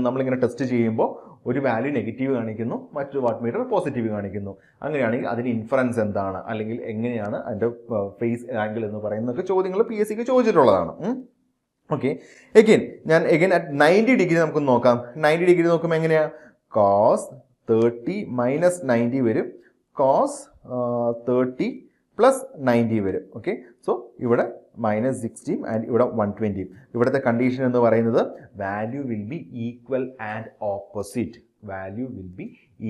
നമ്മളിങ്ങനെ ടെസ്റ്റ് ചെയ്യുമ്പോൾ ഒരു വാല്യൂ നെഗറ്റീവ് കാണിക്കുന്നു, മറ്റൊരു വാട്ട് മീറ്റർ പോസിറ്റീവ് കാണിക്കുന്നു. അങ്ങനെയാണെങ്കിൽ അതിന് ഇൻഫറൻസ് എന്താണ്, അല്ലെങ്കിൽ എങ്ങനെയാണ് അതിൻ്റെ ഫേസ് ആംഗിൾ എന്ന് പറയുന്നതൊക്കെ ചോദ്യങ്ങൾ PSCക്ക് ചോദിച്ചിട്ടുള്ളതാണ്. ഓക്കെ, എഗെയിൻ അറ്റ് 90 ഡിഗ്രി നമുക്ക് നോക്കാം. 90 ഡിഗ്രി നോക്കുമ്പോൾ എങ്ങനെയാണ്, cos 30 മൈനസ് 90 വരും, cos 30 പ്ലസ് 90 വരും. ഓക്കെ, സോ ഇവിടെ -60 ആൻഡ് ഇവിടെ 120. ഇവിടുത്തെ കണ്ടീഷൻ എന്ന് പറയുന്നത് value will be equal and opposite. Value will be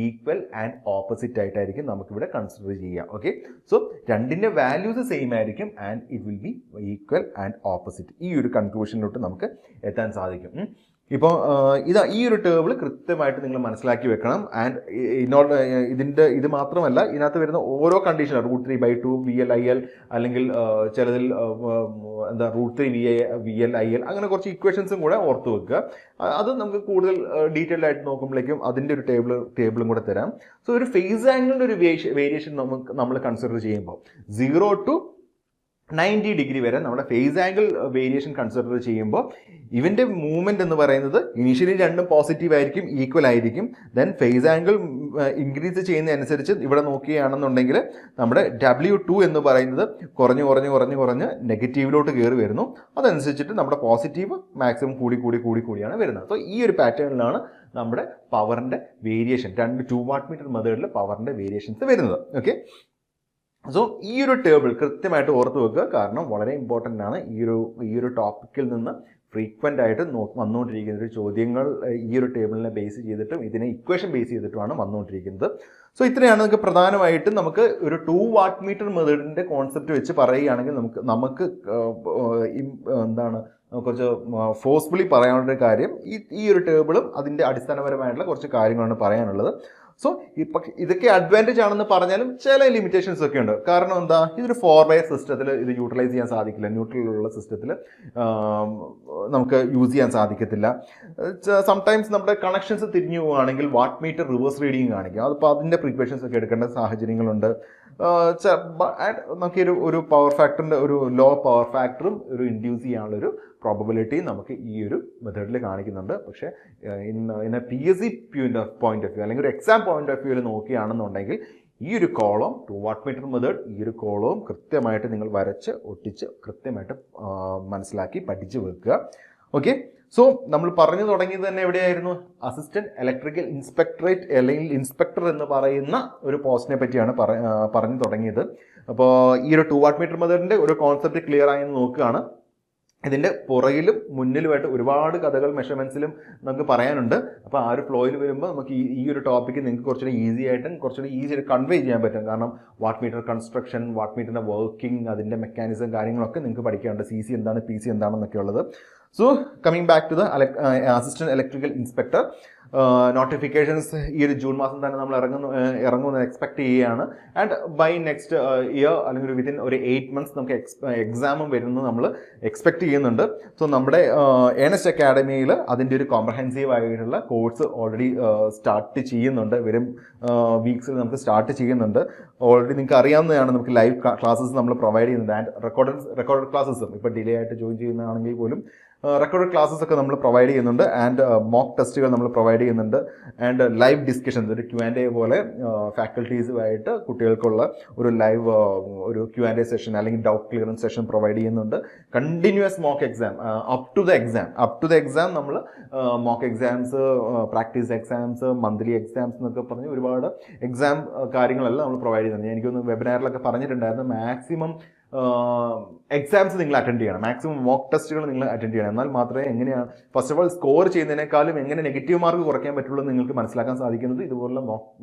equal and opposite ആയിട്ടായിരിക്കും നമുക്കിവിടെ കൺസിഡർ ചെയ്യാം. ഓക്കെ, സോ രണ്ടിൻ്റെ വാല്യൂസ് സെയിം ആയിരിക്കും and it will be equal and opposite. ഈ ഒരു കൺക്ലൂഷനിലോട്ട് നമുക്ക് എത്താൻ സാധിക്കും. ഇപ്പോൾ ഈ ഒരു ടേബിൾ കൃത്യമായിട്ട് നിങ്ങൾ മനസ്സിലാക്കി വെക്കണം. ആൻഡ് ഇത് മാത്രമല്ല, ഇതിനകത്ത് വരുന്ന ഓരോ കണ്ടീഷൻ √3/2 VL/IL അല്ലെങ്കിൽ ചിലതിൽ √3 VL/IL അങ്ങനെ കുറച്ച് ഇക്വേഷൻസും കൂടെ ഓർത്ത് വെക്കുക. അത് നമുക്ക് കൂടുതൽ ഡീറ്റെയിൽഡ് ആയിട്ട് നോക്കുമ്പോഴേക്കും അതിൻ്റെ ഒരു ടേബിളും കൂടെ തരാം. സോ ഒരു ഫേസ് ആംഗിളിൻ്റെ ഒരു വേരിയേഷൻ നമ്മൾ കൺസിഡർ ചെയ്യുമ്പോൾ 0 to 90 ഡിഗ്രി വരെ നമ്മുടെ ഫേസ് ആംഗിൾ വേരിയേഷൻ കൺസിഡർ ചെയ്യുമ്പോൾ ഇവൻ്റെ മൂവ്മെൻറ്റ് എന്ന് പറയുന്നത് ഇനീഷ്യലി രണ്ടും പോസിറ്റീവ് ആയിരിക്കും, ഈക്വൽ ആയിരിക്കും. ദെൻ ഫേസ് ആംഗിൾ ഇൻക്രീസ് ചെയ്യുന്നതനുസരിച്ച് ഇവിടെ നോക്കുകയാണെന്നുണ്ടെങ്കിൽ നമ്മുടെ W2 എന്ന് പറയുന്നത് കുറഞ്ഞ് നെഗറ്റീവിലോട്ട് കയറി വരുന്നു. അതനുസരിച്ചിട്ട് നമ്മുടെ പോസിറ്റീവ് മാക്സിമം കൂടിയാണ് വരുന്നത്. സോ ഈ ഒരു പാറ്റേണിലാണ് നമ്മുടെ പവറിൻ്റെ വേരിയേഷൻ 2 വാട്ട് മീറ്റർ മെത്തേഡിൽ പവറിൻ്റെ വേരിയേഷൻസ് വരുന്നത്. ഓക്കെ, സോ ഈ ഒരു ടേബിൾ കൃത്യമായിട്ട് ഓർത്ത് വെക്കുക. കാരണം വളരെ ഇമ്പോർട്ടൻ്റ് ആണ്. ഈ ഒരു ടോപ്പിക്കിൽ നിന്ന് ഫ്രീക്വൻ്റ് ആയിട്ട് വന്നുകൊണ്ടിരിക്കുന്ന ഒരു ചോദ്യങ്ങൾ ഈ ഒരു ടേബിളിനെ ബേസ് ചെയ്തിട്ടും ഇതിനെ ഇക്വേഷൻ ബേസ് ചെയ്തിട്ടുമാണ് വന്നുകൊണ്ടിരിക്കുന്നത്. സോ ഇത്രയാണ് നമുക്ക് പ്രധാനമായിട്ടും നമുക്ക് ഒരു 2 വാട്ട് മീറ്റർ മെത്തേഡിൻ്റെ കോൺസെപ്റ്റ് വെച്ച് പറയുകയാണെങ്കിൽ നമുക്ക് കുറച്ച് ഫോഴ്സ്ഫുള്ളി പറയാനുള്ള കാര്യം ഈ ഒരു ടേബിളും അതിൻ്റെ അടിസ്ഥാനപരമായിട്ടുള്ള കുറച്ച് കാര്യങ്ങളാണ് പറയാനുള്ളത്. സോ ഇതൊക്കെ അഡ്വാൻറ്റേജ് ആണെന്ന് പറഞ്ഞാലും ചില ലിമിറ്റേഷൻസ് ഒക്കെ ഉണ്ട്. കാരണം എന്താ, ഇതൊരു 4-വയർ സിസ്റ്റത്തിൽ ഇത് യൂട്ടിലൈസ് ചെയ്യാൻ സാധിക്കില്ല. ന്യൂട്രലുള്ള സിസ്റ്റത്തിൽ നമുക്ക് യൂസ് ചെയ്യാൻ സാധിക്കത്തില്ല. സംടൈംസ് നമ്മുടെ കണക്ഷൻസ് തിരിഞ്ഞു പോവുകയാണെങ്കിൽ വാട്ട് മീറ്റർ റിവേഴ്സ് റീഡിങ് കാണിക്കും. അതിപ്പോൾ അതിൻ്റെ പ്രിപ്പറേഷൻസ് ഒക്കെ എടുക്കേണ്ട സാഹചര്യങ്ങളുണ്ട്. നമുക്ക് ഒരു പവർ ഫാക്ടറിൻ്റെ ഒരു ലോ പവർ ഫാക്ടറും ഒരു ഇൻഡ്യൂസ് ചെയ്യാനുള്ളൊരു പ്രോബബിലിറ്റി നമുക്ക് ഈ ഒരു മെത്തേഡിൽ കാണിക്കുന്നുണ്ട്. പക്ഷേ in A PSC point of view അല്ലെങ്കിൽ ഒരു എക്സാം പോയിന്റ് ഓഫ് വ്യൂവിൽ നോക്കുകയാണെന്നുണ്ടെങ്കിൽ ഈ ഒരു കോളം 2 വാട്ട് മീറ്റർ മെത്തേഡ് ഈ ഒരു കോളവും കൃത്യമായിട്ട് നിങ്ങൾ വരച്ച് ഒട്ടിച്ച് കൃത്യമായിട്ട് മനസ്സിലാക്കി പഠിച്ച് വെക്കുക. ഓക്കെ, സോ നമ്മൾ പറഞ്ഞു തുടങ്ങിയത് തന്നെ എവിടെയായിരുന്നു, അസിസ്റ്റന്റ് ഇലക്ട്രിക്കൽ ഇൻസ്പെക്ടറേറ്റ് അല്ലെങ്കിൽ ഇൻസ്പെക്ടർ എന്ന് പറയുന്ന ഒരു പോസ്റ്റിനെ പറ്റിയാണ് പറഞ്ഞു തുടങ്ങിയത്. അപ്പോൾ ഈ ഒരു 2 വാട്ട് മീറ്റർ മെത്തേഡിൻ്റെ ഒരു കോൺസെപ്റ്റ് ക്ലിയർ ആയെന്ന് നോക്കുകയാണ്. ഇതിൻ്റെ പുറകിലും മുന്നിലുമായിട്ട് ഒരുപാട് കഥകൾ മെഷർമെൻറ്റ്സിലും നമുക്ക് പറയാനുണ്ട്. അപ്പോൾ ആ ഒരു ഫ്ലോയിൽ വരുമ്പോൾ നമുക്ക് ഈ ഒരു ടോപ്പിക്ക് നിങ്ങൾക്ക് കുറച്ചുകൂടി ഈസി ആയിട്ട് കൺവേ ചെയ്യാൻ പറ്റും. കാരണം വാട്ട് മീറ്റർ കൺസ്ട്രക്ഷൻ, വാട്ട് മീറ്ററിൻ്റെ വർക്കിംഗ്, അതിൻ്റെ മെക്കാനിസം കാര്യങ്ങളൊക്കെ നിങ്ങൾക്ക് പഠിക്കാനുണ്ട്. CC എന്താണ്, PC എന്താണെന്നൊക്കെ ഉള്ളത്. So coming back to the assistant electrical inspector notifications ഈ ഒരു ജൂൺ മാസം തന്നെ നമ്മൾ ഇറങ്ങുമെന്ന് എക്സ്പെക്ട് ചെയ്യുകയാണ്. ആൻഡ് ബൈ നെക്സ്റ്റ് ഇയർ അല്ലെങ്കിൽ വിത്തിൻ ഒരു 8 months നമുക്ക് എക്സാമും വരുന്നത് നമ്മൾ എക്സ്പെക്ട് ചെയ്യുന്നുണ്ട്. സോ നമ്മുടെ ഏണസ്റ്റ് അക്കാഡമിയിൽ അതിൻ്റെ ഒരു കോംപ്രഹെൻസീവ് ആയിട്ടുള്ള കോഴ്സ് ഓൾറെഡി സ്റ്റാർട്ട് ചെയ്യുന്നുണ്ട്. വരും വീക്സിൽ നമുക്ക് സ്റ്റാർട്ട് ചെയ്യുന്നുണ്ട്. ഓൾറെഡി നിങ്ങൾക്ക് അറിയാവുന്നതാണ്, നമുക്ക് ലൈവ് ക്ലാസ്സസ് നമ്മൾ പ്രൊവൈഡ് ചെയ്യുന്നുണ്ട്. ആൻഡ് റെക്കോർഡഡ് ക്ലാസ്സസും ഇപ്പോൾ ഡിലേ ആയിട്ട് ജോയിൻ ചെയ്യുന്നതാണെങ്കിൽ പോലും റെക്കോർഡഡ് ക്ലാസ്സസ് ഒക്കെ നമ്മൾ പ്രൊവൈഡ് ചെയ്യുന്നുണ്ട്. ആൻഡ് മോക്ക് ടെസ്റ്റുകൾ നമ്മൾ പ്രൊവൈഡ് ചെയ്യുന്നുണ്ട്. ആൻഡ് ലൈവ് ഡിസ്കഷൻസ്, ഒരു Q&A പോലെ ഫാക്കൽറ്റീസുമായിട്ട് കുട്ടികൾക്കുള്ള ഒരു ലൈവ് ഒരു Q&A സെഷൻ അല്ലെങ്കിൽ ഡൗട്ട് ക്ലിയറൻസ് സെഷൻ പ്രൊവൈഡ് ചെയ്യുന്നുണ്ട്. Continuous mock exam up to the exam നമ്മൾ mock exams, practice exams, monthly exams എന്നൊക്കെ പറഞ്ഞ് ഒരുപാട് എക്സാം കാര്യങ്ങളെല്ലാം നമ്മൾ പ്രൊവൈഡ് ചെയ്യുന്നുണ്ട്. എനിക്കൊന്ന് വെബിനാറിലൊക്കെ പറഞ്ഞിട്ടുണ്ടായിരുന്നു, മാക്സിമം എക്സാംസ് നിങ്ങൾ അറ്റൻഡ് ചെയ്യണം, മാക്സിമം മോക്ക് ടെസ്റ്റുകൾ നിങ്ങൾ അറ്റൻഡ് ചെയ്യണം. എന്നാൽ മാത്രമേ എങ്ങനെയാണ് ഫസ്റ്റ് ഓഫ് ഓൾ സ്കോർ ചെയ്യുന്നതിനേക്കാളും എങ്ങനെ നെഗറ്റീവ് മാർക്ക് കുറയ്ക്കാൻ പറ്റുള്ളൂ എന്ന് നിങ്ങൾക്ക് മനസ്സിലാക്കാൻ സാധിക്കുന്നത് ഇതുപോലുള്ള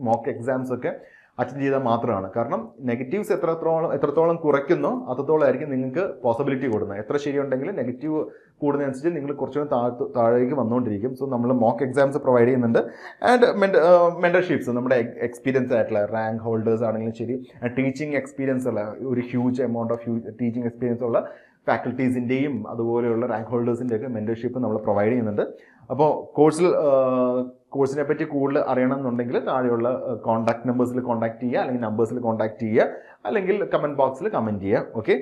മോക്ക് എക്സാംസ് ഒക്കെ അറ്റൻഡ് ചെയ്താൽ മാത്രമാണ്. കാരണം നെഗറ്റീവ്സ് എത്രത്തോളം കുറയ്ക്കുന്നോ അത്രത്തോളം ആയിരിക്കും നിങ്ങൾക്ക് പോസിബിലിറ്റി കൂടുന്നത്. എത്ര ശരിയുണ്ടെങ്കിലും നെഗറ്റീവ് കൂടുന്നതനുസരിച്ച് നിങ്ങൾ കുറച്ചുകൂടി താഴേക്ക് വന്നുകൊണ്ടിരിക്കും. സോ നമ്മൾ മോക്ക് എക്സാംസ് പ്രൊവൈഡ് ചെയ്യുന്നുണ്ട്. ആൻഡ് മെൻറ്റർഷിപ്സ് നമ്മുടെ എക്സ്പീരിയൻസ് ആയിട്ടുള്ള റാങ്ക് ഹോൾഡേഴ്സ് ആണെങ്കിലും ശരി, ടീച്ചിങ് എക്സ്പീരിയൻസ് ഉള്ള ഒരു huge amount of teaching experience ഉള്ള ഫാക്കൽറ്റീസിൻ്റെയും അതുപോലെയുള്ള റാങ്ക് ഹോൾഡേഴ്സിൻ്റെയൊക്കെ മെൻറ്റർഷിപ്പ് നമ്മൾ പ്രൊവൈഡ് ചെയ്യുന്നുണ്ട്. അപ്പോൾ കോഴ്സിനെ പറ്റി കൂടുതൽ അറിയണമെന്നുണ്ടെങ്കിൽ താഴെയുള്ള കോൺടാക്ട് നമ്പേഴ്സിൽ കോൺടാക്ട് ചെയ്യുക, അല്ലെങ്കിൽ നമ്പേഴ്സിൽ കോൺടാക്ട് ചെയ്യുക, അല്ലെങ്കിൽ കമൻറ്റ് ബോക്സിൽ കമൻറ്റ് ചെയ്യുക. ഓക്കെ,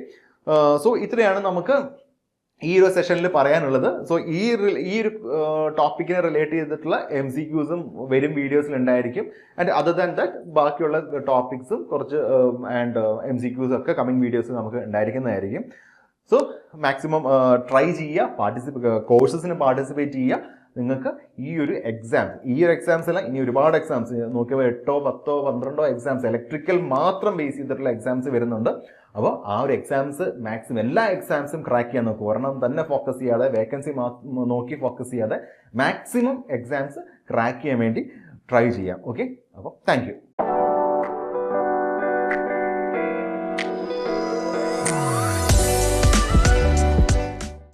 സോ ഇത്രയാണ് നമുക്ക് ഈ ഒരു സെഷനിൽ പറയാനുള്ളത്. സോ ഈ ഒരു ടോപ്പിക്കിനെ റിലേറ്റ് ചെയ്തിട്ടുള്ള MCQസും വരും വീഡിയോസിൽ ഉണ്ടായിരിക്കും. ആൻഡ് അതർ ദാൻ ദാറ്റ് ബാക്കിയുള്ള ടോപ്പിക്സും കുറച്ച് ആൻഡ് MCQസും ഒക്കെ കമ്മിങ് വീഡിയോസ് നമുക്ക് ഉണ്ടായിരിക്കുന്നതായിരിക്കും. സോ മാക്സിമം ട്രൈ ചെയ്യുക, കോഴ്സസിന് പാർട്ടിസിപ്പേറ്റ് ചെയ്യുക. നിങ്ങൾക്ക് ഈ ഒരു എക്സാംസ് അല്ല, ഇനി ഒരുപാട് എക്സാംസ് നോക്കിയപ്പോൾ 8, 10, 12 എക്സാംസ് ഇലക്ട്രിക്കൽ മാത്രം ബേസ് ചെയ്തിട്ടുള്ള എക്സാംസ് വരുന്നുണ്ട്. അപ്പോൾ ആ ഒരു എക്സാംസ് മാക്സിമം എല്ലാ എക്സാംസും ക്രാക്ക് ചെയ്യാൻ നോക്കുക. ഒരെണ്ണം തന്നെ ഫോക്കസ് ചെയ്യാതെ, വേക്കൻസി നോക്കി ഫോക്കസ് ചെയ്യാതെ മാക്സിമം എക്സാംസ് ക്രാക്ക് ചെയ്യാൻ വേണ്ടി ട്രൈ ചെയ്യാം. ഓക്കെ, അപ്പോൾ താങ്ക് യു.